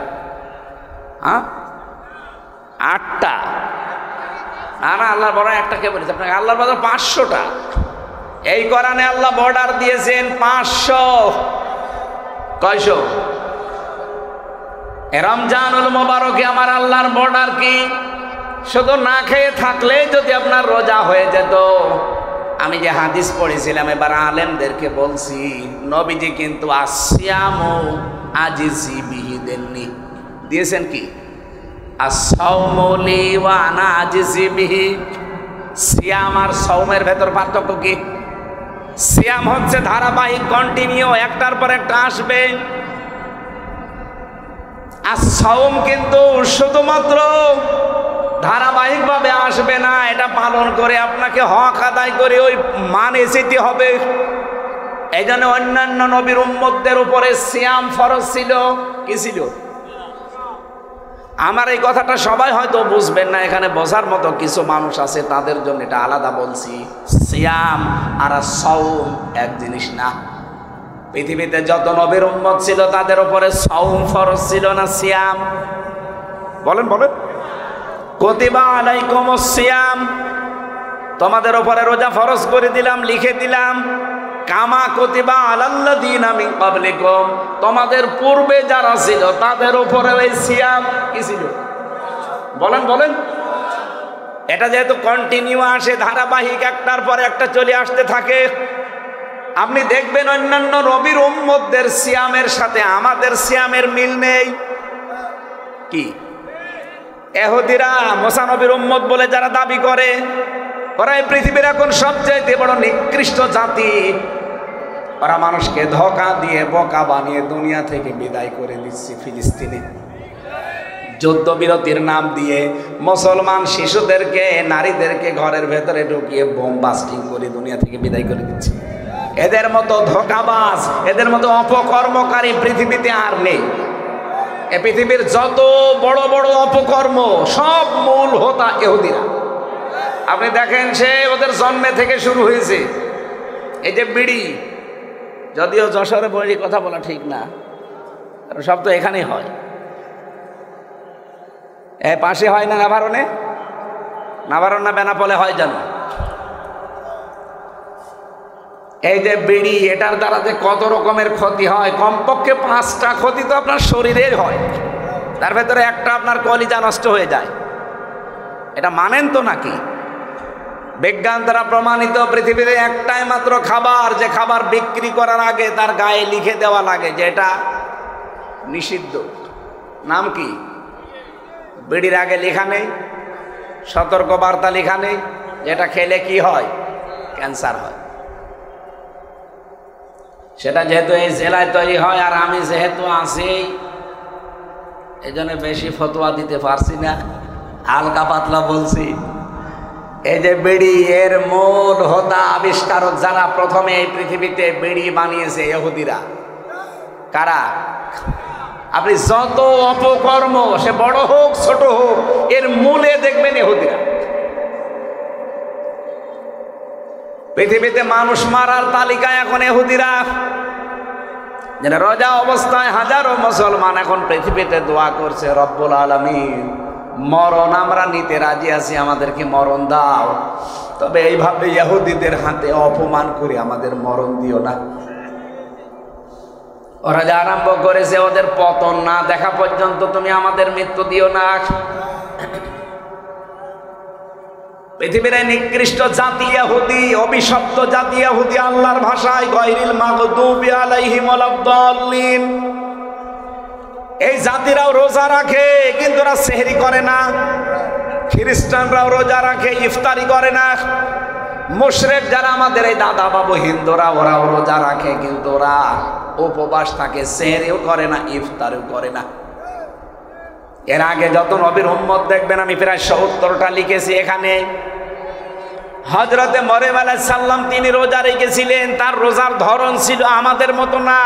Speaker 1: হ্যাঁ, 8টা। না না, আল্লাহর বর্ডার একটা কে বলেছে আপনাকে? আল্লাহর বর্ডার 500টা। এই কোরআনে আল্লাহ বর্ডার দিয়েছেন 500। কয়শো? রমজানুল মোবারকে আমার আল্লাহর বর্ডার কি? শুধু না খেয়ে থাকলে যদি আপনার রোজা হয়ে যেত, আমি যে হাদিস পড়েছিলাম এবার আলেমদেরকে বলছি, নবীজি কিন্তু আসিয়ামু আজিজি বিহি দেননি, দিয়েছেন কি আসসাউমু লি ওয়া আনা আজিজি বিহি। সিয়াম আর সওমের ভেতর পার্থক্য কি? সিয়াম হচ্ছে ধারাবাহিক, কন্টিনিউ, একটার পর একটা আসবে। আর সওম কিন্তু শুধুমাত্র ধারাবাহিকভাবে আসবে না, এটা পালন করে আপনাকে হক আদায় করে ওই মানে যেতে হবে। এই জন্য অন্যান্য নবীর উম্মতদের উপরে সিয়াম ফরজ ছিল। কি ছিল? আমার এই কথাটা সবাই হয়তো বুঝবেন না, এখানে বোঝার মতো কিছু মানুষ আছে, তাদের জন্য এটা আলাদা বলছি। সিয়াম আর সওম এক জিনিস না। পৃথিবীতে যত নবীর উম্মত ছিল তাদের উপরে সওম ফরজ ছিল না সিয়াম? বলেন বলেন। কুতিবা আলাইকুমুস সিয়াম, তোমাদের উপরে রোজা ফরজ করে দিলাম, লিখে দিলাম। কামা কুতিবা আলাল্লাযীনা মিন ক্বাবলিকুম, তোমাদের পূর্বে যারা ছিল তাদের উপরে ওই সিয়াম কি ছিল? বলেন বলেন। এটা যেহেতু কন্টিনিউ আসে, ধারাবাহিক, একটার পর একটা চলে আসতে থাকে, আপনি দেখবেন অন্যান্য নবীর উম্মতদের সিয়ামের সাথে আমাদের সিয়ামের মিল নেই। কি? ইহুদিরা মুসা নবীর উম্মত বলে যারা দাবি করে, ওরা এই পৃথিবীর এখন সবচাইতে বড় নিকৃষ্ট জাতি। ওরা মানুষকে ধোঁকা দিয়ে বোকা বানিয়ে দুনিয়া থেকে বিদায় করে দিচ্ছে। ফিলিস্তিনে যুদ্ধবিরতির নাম দিয়ে মুসলমান শিশুদেরকে, নারীদেরকে ঘরের ভেতরে ঢুকিয়ে বোম বাস্টিং করে দুনিয়া থেকে বিদায় করে দিচ্ছে। এদের মতো ধোঁকাবাজ, এদের মতো অপকর্মকারী পৃথিবীতে আর নেই। এ পৃথিবীর যত বড় বড় অপকর্ম সব মূল হোতা ইহুদিরা। আপনি দেখেন, সে ওদের জন্মে থেকে শুরু হয়েছে। এই যে বিড়ি, যদিও যশোরে বড়ি কথা বলা ঠিক না, সব তো এখানেই হয়। এ পাশে হয় না নাভারণে? নাভারণ না বেনাপোলে হয় জানো? এই যে বিড়ি, এটার দ্বারা যে কত রকমের ক্ষতি হয়, কমপক্ষে 5টা ক্ষতি তো আপনার শরীরের হয়, তার ভেতরে একটা আপনার কলিজা নষ্ট হয়ে যায়। এটা মানেন তো নাকি? বিজ্ঞান দ্বারা প্রমাণিত পৃথিবীতে একটাই মাত্র খাবার, যে খাবার বিক্রি করার আগে তার গায়ে লিখে দেওয়া লাগে যে এটা নিষিদ্ধ। নাম কি? বিড়ির আগে লেখা নেই, সতর্ক বার্তা লেখা নেই, যেটা খেলে কি হয়? ক্যান্সার হয়। সেটা যেহেতু এই জেলায় তৈরি হয়, আর আমি যেহেতু আছি, এই জন্য বেশি ফতোয়া দিতে পারছি না, হালকা পাতলা বলছি। এই যে বিড়ি, এর মূল হোতা, আবিষ্কারক যারা প্রথমে এই পৃথিবীতে বিড়ি বানিয়েছে, ইহুদিরা। কারা? আপনি যত অপকর্ম, সে বড় হোক ছোট হোক, এর মূলে দেখবেন ইহুদিরা। পৃথিবীতে মানুষ মারার তালিকায় এখন ইহুদিরা। যেন রোজা অবস্থায় হাজারো মুসলমান এখন পৃথিবীতে দোয়া করছে, রব্বুল আলামিন মরণ আমরা নিতে রাজি আছি, আমাদেরকে মরণ দাও, তবে এইভাবে ইহুদিদের হাতে অপমান করে আমাদের মরণ দিও না। ওরা যা আরম্ভ করেছে, ওদের পতন না দেখা পর্যন্ত তুমি আমাদের মৃত্যু দিও না। পৃথিবীর নিকৃষ্ট জাতি ইহুদি, অভিশপ্ত জাতি ইহুদি, আল্লাহর ভাষায় গায়রিল মাগদুবি আলাইহিম ওয়ালাদ-দাল্লিন। এই জাতিরাও রোজা রাখে, কিন্তু ওরা সেহরি করে না। খ্রিস্টানরাও রোজা রাখে, ইফতারি করে না। মুশরিক যারা আমাদের এই দাদা বাবু হিন্দুরা, ওরাও রোজা রাখে, কিন্তু ওরা উপবাস থাকে, সেহরিও করে না, ইফতারিও করে না। এর আগে যত নবীর উম্মত দেখবেন, আমি প্রায় 70টা লিখেছি এখানে। হযরতে মরিয়ম আলাইহিস সালাম তিনি রোজা রেখেছিলেন, তার রোজার ধরন ছিল আমাদের মতো না।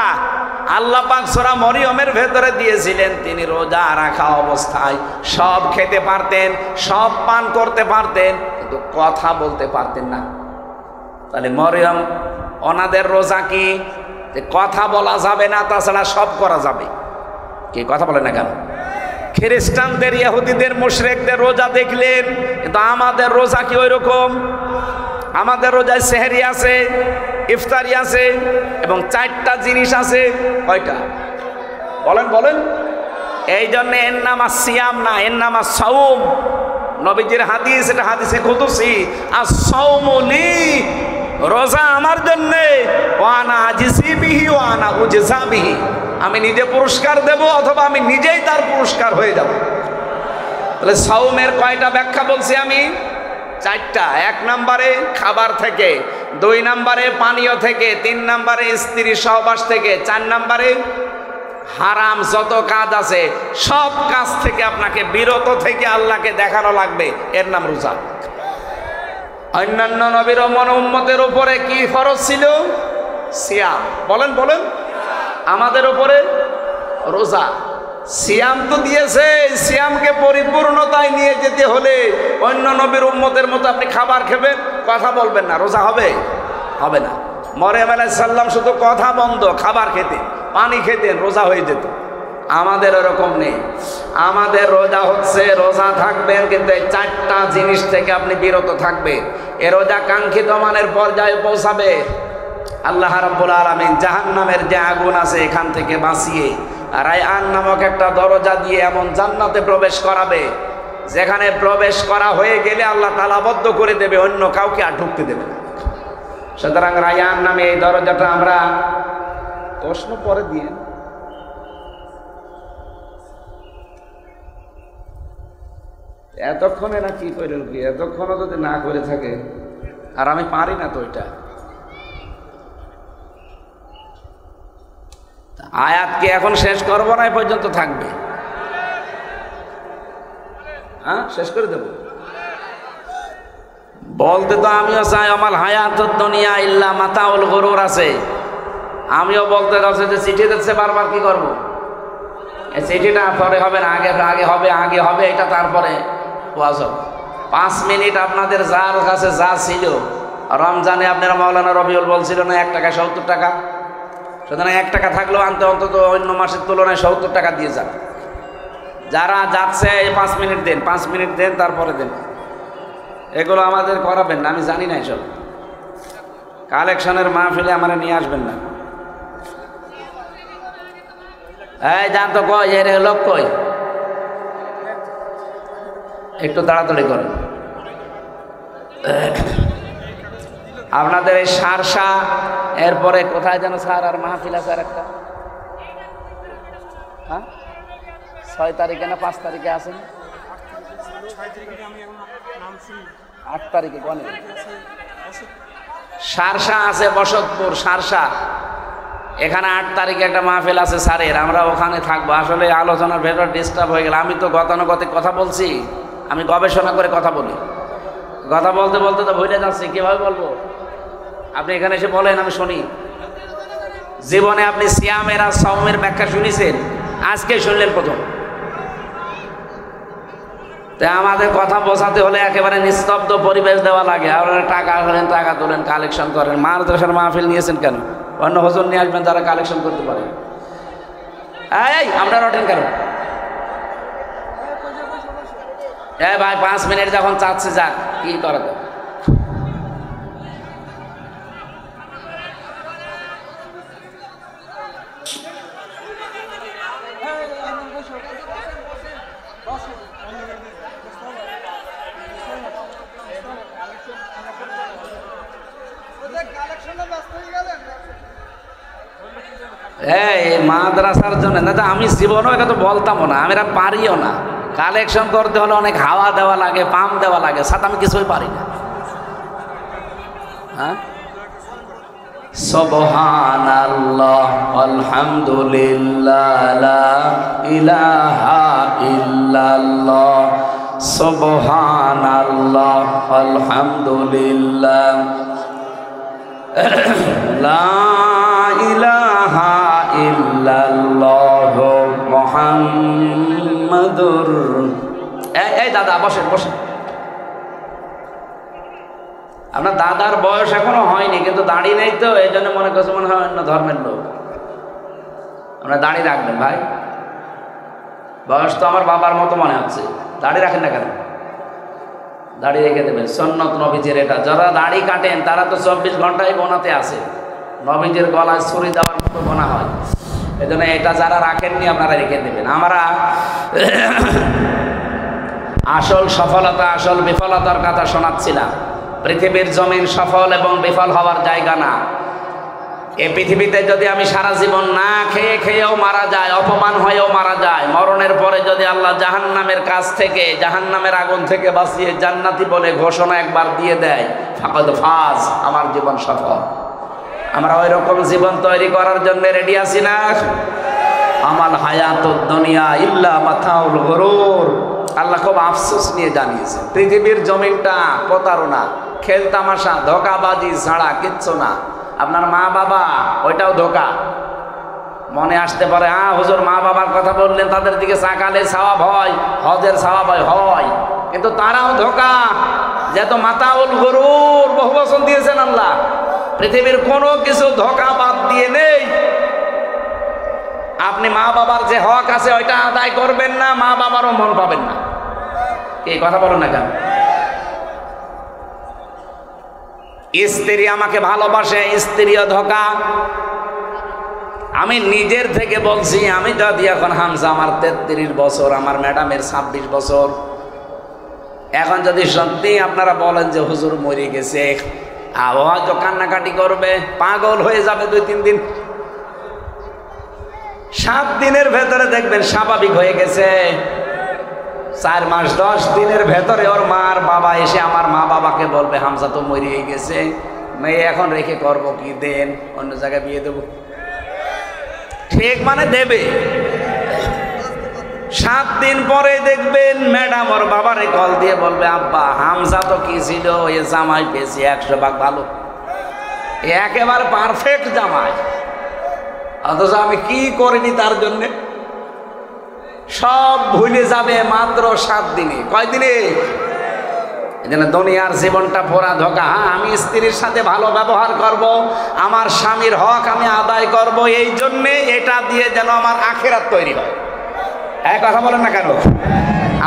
Speaker 1: আল্লাহ পাক সূরা মরিয়মের ভেতরে দিয়েছিলেন, তিনি রোজা রাখা অবস্থায় সব খেতে পারতেন, সব পান করতে পারতেন, কিন্তু কথা বলতে পারতেন না। তাহলে মরিয়ম, ওনাদের রোজা কি? যে কথা বলা যাবে না, তাছাড়া সব করা যাবে। কি কথা বলে না কেন? খ্রিস্টানদের, ইহুদিদের, মুশরিকদের রোজা দেখলেন, কিন্তু আমাদের রোজা কি ওই রকম? আমাদের রোজায় সেহরি আছে, ইফতারি আছে, এবং 4টা জিনিস আছে। কয়টা? বলেন বলেন। এই জন্য এর নাম সিয়াম না, এর নাম সাওম। নবীজির হাদিস, এটা হাদিসে কুদসি, আস-সাওমু লি রোজা আমার জন্যে, ওয়ানা আজিসি বিহি ওয়ানা উজজা বিহি, আমি নিজে পুরস্কার দেব অথবা আমি নিজেই তার পুরস্কার হয়ে যাব। তাহলে সাওমের কয়টা ব্যাখ্যা বলছি আমি? 4টা। 1 নম্বরে খাবার থেকে, 2 নম্বরে পানীয় থেকে, 3 নম্বরে স্ত্রী সহবাস থেকে, 4 নম্বরে হারাম যত কাজ আছে সব কাজ থেকে আপনাকে বিরত থেকে আল্লাহকে দেখানো লাগবে, এর নাম রোজা। অন্যান্য নবীর উম্মতের উপরে কি ফরজ ছিল? সিয়াম। বলেন বলেন। আমাদের উপরে রোজা। সিয়াম তো দিয়েছে, সিয়ামকে পরিপূর্ণতায় নিয়ে যেতে হলে অন্য নবীর উম্মতের মতো আপনি খাবার খাবেন, কথা বলবেন না, রোজা হবে? হবে না। মরিয়ম আলাইহিস সালাম শুধু কথা বন্ধ, খাবার খেতেন, পানি খেতেন, রোজা হয়ে যেত। আমাদের এরকম নেই। আমাদের রোজা হচ্ছে, রোজা থাকবেন কিন্তু এই 4টা জিনিস থেকে আপনি বিরত থাকবেন। এ রোজা কাঙ্ক্ষিত মানের পর্যায়ে পৌঁছাবে। আল্লাহ রাব্বুল আলামিন জাহান্নামের যে আগুন আছে এখান থেকে বাঁচিয়ে রায়আন নামক একটা দরজা দিয়ে এমন জান্নাতে প্রবেশ করাবে, যেখানে প্রবেশ করা হয়ে গেলে আল্লাহ তালাবদ্ধ করে দেবে, অন্য কাউকে আর ঢুকতে দেবে না। সুতরাং রায়আন নামে এই দরজাটা আমরা প্রশ্ন পরে দিয়ে এতক্ষণে না কি করে কি, এতক্ষণও যদি না করে থাকে, আর আমি পারি না তো ওইটা। আয়াতকে এখন শেষ করবো না, এ পর্যন্ত থাকবে? হ্যাঁ, শেষ করে দেব। বলতে তো আমিও চাই আমাল হায়াতুদ দুনিয়া ইল্লা মাতাউল গুরুর আছে। আমিও বলতে যাচ্ছি যে চিঠি দিচ্ছে বারবার, কি করবো? এই চিঠিটা পরে হবে না, আগে আগে হবে, আগে হবে, এটা তারপরে ওয়াজ হবে। 5 মিনিট আপনাদের যার কাছে যা ছিল, রমজানে আপনারা মাওলানা রবিউল বলছিল না 1 টাকা 70 টাকা, সুতরাং 1 টাকা থাকলেও আনতে অন্তত অন্য মাসের তুলনায় 70 টাকা দিয়ে যান। যারা যাচ্ছে 5 মিনিট দেন, 5 মিনিট দেন, তারপরে দেন। এগুলো আমাদের করাবেন না, আমি জানি না এসব। কালেকশনের মাহফিলে আমার নিয়ে আসবেন না। এই যান তো, কই এর লোক কই? একটু তাড়াতাড়ি করেন। আপনাদের এই সারসা, এরপরে কোথায় যেন স্যার আর মাহফিল আছে আর একটা, হ্যাঁ 6 তারিখে না 5 তারিখে আছেন? 8 তারিখে কোন সারসা আছে? বসতপুর সারসা, এখানে 8 তারিখে একটা মাহফিল আছে স্যারের, আমরা ওখানে থাকবো। আসলে আলোচনার ভেতর ডিস্টার্ব হয়ে গেল। আমি তো গতানুগতিক কথা বলছি, আমি গবেষণা করে কথা বলি। কথা বলতে বলতে তো ভুলে যাচ্ছি, কিভাবে বলবো? আপনি এখানে এসে বলেন, আমি শুনি। জীবনে আপনি সিয়ামের আর সাওমের ব্যাখ্যা শুনেছেন? আজকে শুনলেন প্রথম। তাই আমাদের কথা বোঝাতে হলে একেবারে নিস্তব্ধ পরিবেশ দেওয়া লাগে। আপনারা টাকা তোলেন, টাকা তোলেন, কালেকশন করেন। মাদ্রাসার মাহফিল নিয়েছেন কেন? অন্য হুজুর নিয়ে আসবেন যারা কালেকশন করতে পারে। এই আমরা রটেন কেন? ভাই 5 মিনিট যখন চাচ্ছে, যাক, কি করা যায়? এই মাদ্রাসার জন্য না, আমি জীবনও এটা তো বলতামও না, আমি এটা পারিও না। কালেকশন করতে হলে অনেক হাওয়া দেওয়া লাগে, পাম্প দেওয়া লাগে, সাথে আমি কিছুই পারি না। হ্যাঁ, সুবহানাল্লাহ আলহামদুলিল্লাহ লা ইলাহা ইল্লাল্লাহ, সুবহানাল্লাহ আলহামদুলিল্লাহ লা ইলাহা ইল্লাল্লাহ মুহাম্মাদুর। এই দাদা বসেন বসেন। আপনার দাদার বয়স এখনো হয়নি, কিন্তু দাড়ি নেই তো, এই জন্য মনে করছে মনে হয় অন্য ধর্মের লোক। আপনার দাড়ি রাখবেন ভাই, বয়স তো আমার বাবার মতো মনে হচ্ছে। দাড়ি রাখেন না কেন? দাড়ি রেখে দেবেন, সুন্নত নবীজির এটা। যারা দাড়ি কাটেন তারা তো 24 ঘন্টায় গোনাতে আছে, নবীজির গলায় ছুরি দেওয়ার মতো গোনা হয়। এই জন্য এটা যারা রাখেননি আপনারা রেখে দেবেন। আমরা আসল সফলতা আসল বিফলতার কথা শোনাচ্ছিলাম। পৃথিবীর জমিন সফল এবং বিফল হওয়ার জায়গা না। এই পৃথিবীতে যদি আমি সারা জীবন না খেয়ে খেয়েও মারা যায়, অপমান হয়েও মারা যায়, মরণের পরে যদি আল্লাহ জাহান্নামের কাছ থেকে, জাহান্নামের আগুন থেকে বাঁচিয়ে জান্নাতি বলে ঘোষণা একবার দিয়ে দেয়, ফাকাদ ফাজ, আমার জীবন সফল। আমরা ওই রকম জীবন তৈরি করার জন্য রেডি আছি না? আমাল হায়াতুদ দুনিয়া ইল্লা মাতাউল গুরুর। আল্লাহ খুব আফসোস নিয়ে জানিয়েছে, পৃথিবীর জমিনটা প্রতারণা, খেল তামাশা, ধোঁকাবাজি ছাড়া কিচ্ছু না। আপনার মা বাবা, ওইটাও ধোঁকা। মনে আসতে পারে, হ্যাঁ হুজুর মা বাবার কথা বললেন, তাদের দিকে চাকালে সওয়াব হয়, হজের সওয়াব হয়, কিন্তু তারাও ধোঁকা। যেহেতু মাতাউল গুরুর বহু বচন দিয়েছেন আল্লাহ, পৃথিবীর কোনো কিছু ধোঁকা বাদ দিয়ে নেই। আপনি মা বাবার যে হক আছে ওইটা আদায় করবেন না, মা বাবারও মন পাবেন না। এই কথা বলো না কেন? স্ত্রী আমাকে ভালোবাসে, স্ত্রীও ধোঁকা। আমি নিজের থেকে বলছি, আমি যদি এখন হামজা আমার 33 বছর, আমার ম্যাডামের 26 বছর, এখন যদি সত্যি আপনারা বলেন যে হুজুর মরে গেছে, হয়তো কান্নাকাটি করবে, পাগল হয়ে যাবে 2-3 দিন। 7 দিনের ভেতরে দেখবেন স্বাভাবিক হয়ে গেছে। 4 মাস 10 দিনের ভেতরে ওর মার বাবা এসে আমার মা বাবাকে বলবে হামজা তো মরিয়ে গেছে, মেয়ে এখন রেখে করবো কি, দেন অন্য জায়গায় বিয়ে দেবো। ঠিক মানে দেবে। 7 দিন পরে দেখবেন ম্যাডাম ওর বাবারে কল দিয়ে বলবে, আব্বা হামজা তো কি ছিল, এ জামাই পেয়েছি 100 ভাগ ভালো, একেবারে পারফেক্ট জামাই, অথচ আমি কি করিনি তার জন্যে। সব ভুলে যাবে মাত্র 7 দিনে। কয় দিনে? এজন্য দুনিয়ার জীবনটা পুরা ধোঁকা। হ্যাঁ, আমি স্ত্রীর সাথে ভালো ব্যবহার করব, আমার স্বামীর হক আমি আদায় করব, এই জন্যে এটা দিয়ে যেন আমার আখিরাত তৈরি হয়। এক কথা বলেন না কেন?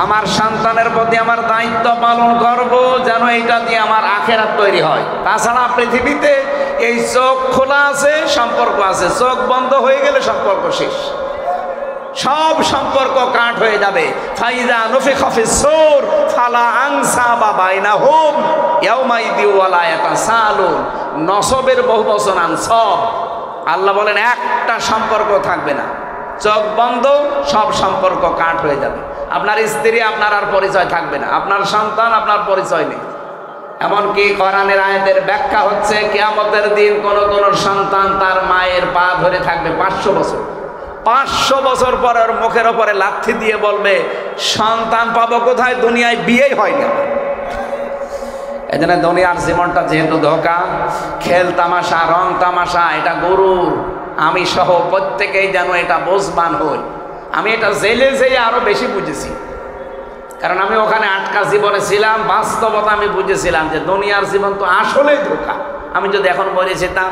Speaker 1: আমার সন্তানের প্রতি আমার দায়িত্ব পালন করব, যেন এটা দিয়ে আমার আখিরাত তৈরি হয়। তাছাড়া পৃথিবীতে এই চোখ খোলা আছে, সম্পর্ক আছে, চোখ বন্ধ হয়ে গেলে সম্পর্ক শেষ, সব সম্পর্ক কাট হয়ে যাবে। ফাইজা নুফিখা ফিস সূর ফালা আনসাবা বাইনাহুম ইয়াউমাইদি ওয়ালা ইয়াতাসালুন। নসবের বহু বচন আনসব। আল্লাহ বলেন একটা সম্পর্ক থাকবে না, চোখ বন্ধ, সব সম্পর্ক কাট হয়ে যাবে। আপনার স্ত্রী আপনার আর পরিচয় থাকবে না, আপনার সন্তান আপনার পরিচয় নেই। এমনকি কোরআনের আয়াতের ব্যাখ্যা হচ্ছে, কিয়ামতের দিন কোন কোন সন্তান তার মায়ের পা ধরে থাকবে 500 বছর। 500 বছর পরে ওর মুখের ওপরে লাথি দিয়ে বলবে, সন্তান পাবো কোথায়, দুনিয়ায় বিয়েই হয়নি। এই জন্য দুনিয়ার জীবনটা যেহেতু ধোঁকা, খেল তামাশা, রং তামাশা, এটা গরুর। আমি সহ প্রত্যেকেই যেন এটা বোঝবান হই। আমি এটা জেলে যেয়ে আরো বেশি বুঝেছি, কারণ আমি ওখানে আটকা জীবনে ছিলাম। বাস্তবতা আমি বুঝেছিলাম যে দুনিয়ার জীবন তো আসলেই ধোঁকা। আমি যদি এখন মরে যেতাম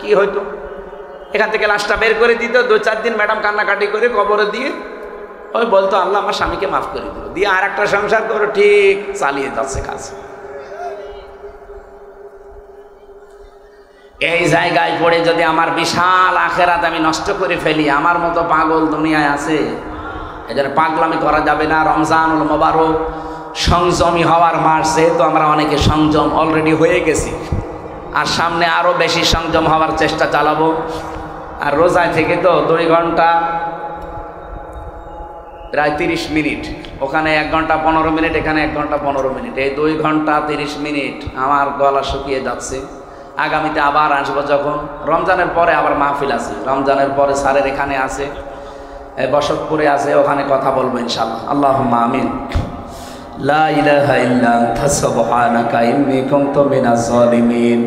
Speaker 1: কি হইতো? এখান থেকে লাশটা বের করে দিত, 2-4 দিন ম্যাডাম কান্নাকাটি করে কবরে দিয়ে ওই বলতো আল্লাহ আমার স্বামীকে মাফ করে দিল, দিয়ে আর একটা সংসার করে ঠিক চালিয়ে যাচ্ছে কাজ। এই জায়গায় পড়ে যদি আমার বিশাল আখেরাত আমি নষ্ট করে ফেলি, আমার মতো পাগল দুনিয়ায় আছে। এই জন্য পাগলামি করা যাবে না। রমজানুল মোবারক সংযমী হওয়ার মাস, যেহেতু আমরা অনেকে সংযম অলরেডি হয়ে গেছি, আর সামনে আরও বেশি সংযম হওয়ার চেষ্টা চালাবো। আর রোজায় থেকে তো 2 ঘন্টা প্রায় 30 মিনিট, ওখানে 1 ঘন্টা 15 মিনিট, এখানে 1 ঘন্টা 15 মিনিট, এই 2 ঘন্টা 30 মিনিট আমার গলা শুকিয়ে যাচ্ছে। আগামীতে আবার আসবো যখন, রমজানের পরে আবার মাহফিল আছে, রমজানের পরে স্যারের এখানে আছে, বসতপুরে আছে, ওখানে কথা বলবো ইনশাআল্লাহ। আল্লাহুম্মা আমিন। লা ইলাহা ইল্লা আনতা সুবহানাকা ইন্নী কুনতু মিনাজ জালিমিন।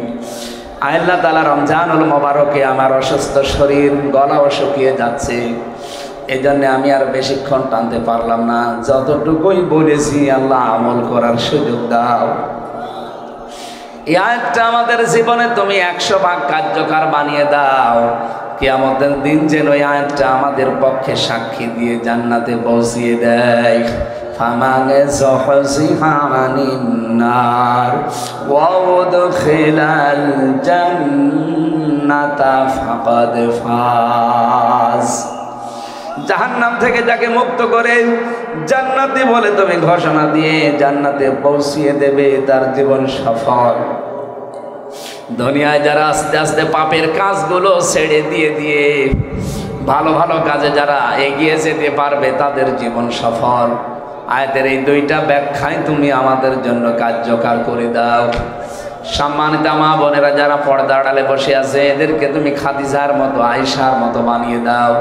Speaker 1: আল্লাহ তাআলা রমজানুল মোবারকে আমার অসুস্থ শরীর, গলাও শুকিয়ে যাচ্ছে, এই জন্য আমি আর বেশিক্ষণ টানতে পারলাম না। যতটুকুই বলেছি আল্লাহ আমল করার সুযোগ দাও। এই আয়াতটা আমাদের জীবনে তুমি 100 ভাগ কার্যকর বানিয়ে দাও। কিয়ামতের দিন যেন এই আয়াতটা আমাদের পক্ষে সাক্ষী দিয়ে জান্নাতে পৌঁছিয়ে দেয়। ফামাগে যুহজিহা আনিন নার ওয়া উদখিলাল জান্নাতা ফাকাদ ফাজ। জাহান্নাম থেকে যাকে মুক্ত করে জান্নাতি বলে তুমি ঘোষণা দিয়ে জান্নাতে পৌঁছিয়ে দেবে, তার জীবন সফল। দুনিয়ায় যারা আস্তে আস্তে পাপের কাজগুলো ছেড়ে দিয়ে দিয়ে ভালো ভালো কাজে যারা এগিয়ে যেতে পারবে তাদের জীবন সফল। আয়াতের এই দুইটা ব্যাখ্যায় তুমি আমাদের জন্য কার্যকর করে দাও। সম্মানিত মা বোনেরা যারা পর্দা আড়ালে বসে আছে এদেরকে তুমি খাদিজার মতো আয়েশার মতো বানিয়ে দাও।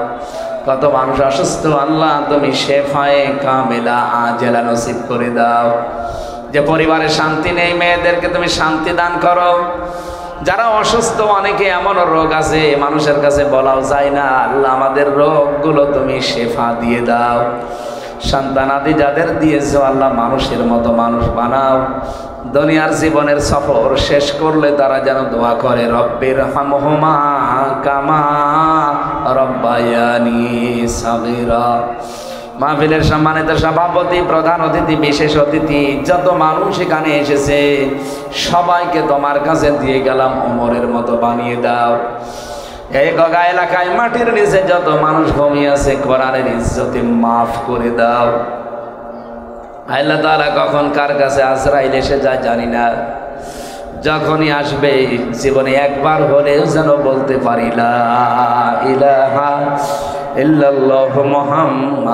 Speaker 1: কত মানুষ অসুস্থ, আল্লাহ তুমি শেফায়ে কামেলা আজেলা নসিব করে দাও। যে পরিবারে শান্তি নেই মেয়েদেরকে তুমি শান্তি দান করো। যারা অসুস্থ, অনেকে এমন রোগ আছে মানুষের কাছে বলাও যায় না, আল্লাহ আমাদের রোগগুলো তুমি শেফা দিয়ে দাও। সন্তানাদি যাদের দিয়েছো আল্লাহ মানুষের মতো মানুষ বানাও। দুনিয়ার জীবনের সফর শেষ করলে তারা যেন দোয়া করে রব্বির হামহুমা কামা রব্বায়ানি সাগীরা। মাহফিলের সম্মানিত সভাপতি, প্রধান অতিথি, বিশেষ অতিথি, যত মানুষ এখানে এসেছে সবাইকে তোমার কাছে দিয়ে গেলাম, ওমরের মতো বানিয়ে দাও। এই গগা এলাকায় মাটির নিচে যত মানুষ ঘুমিয়ে আছে কোরআনের ইজ্জতে মাফ করে দাও। আল্লাহ তাআলা কখন কার কাছে আজরাইল এসে যায় জানি না, যখনই আসবে জীবনে একবার হলেও যেন বলতে পারি লা ইলাহা ইল্লাল্লাহু মুহাম্মাদুর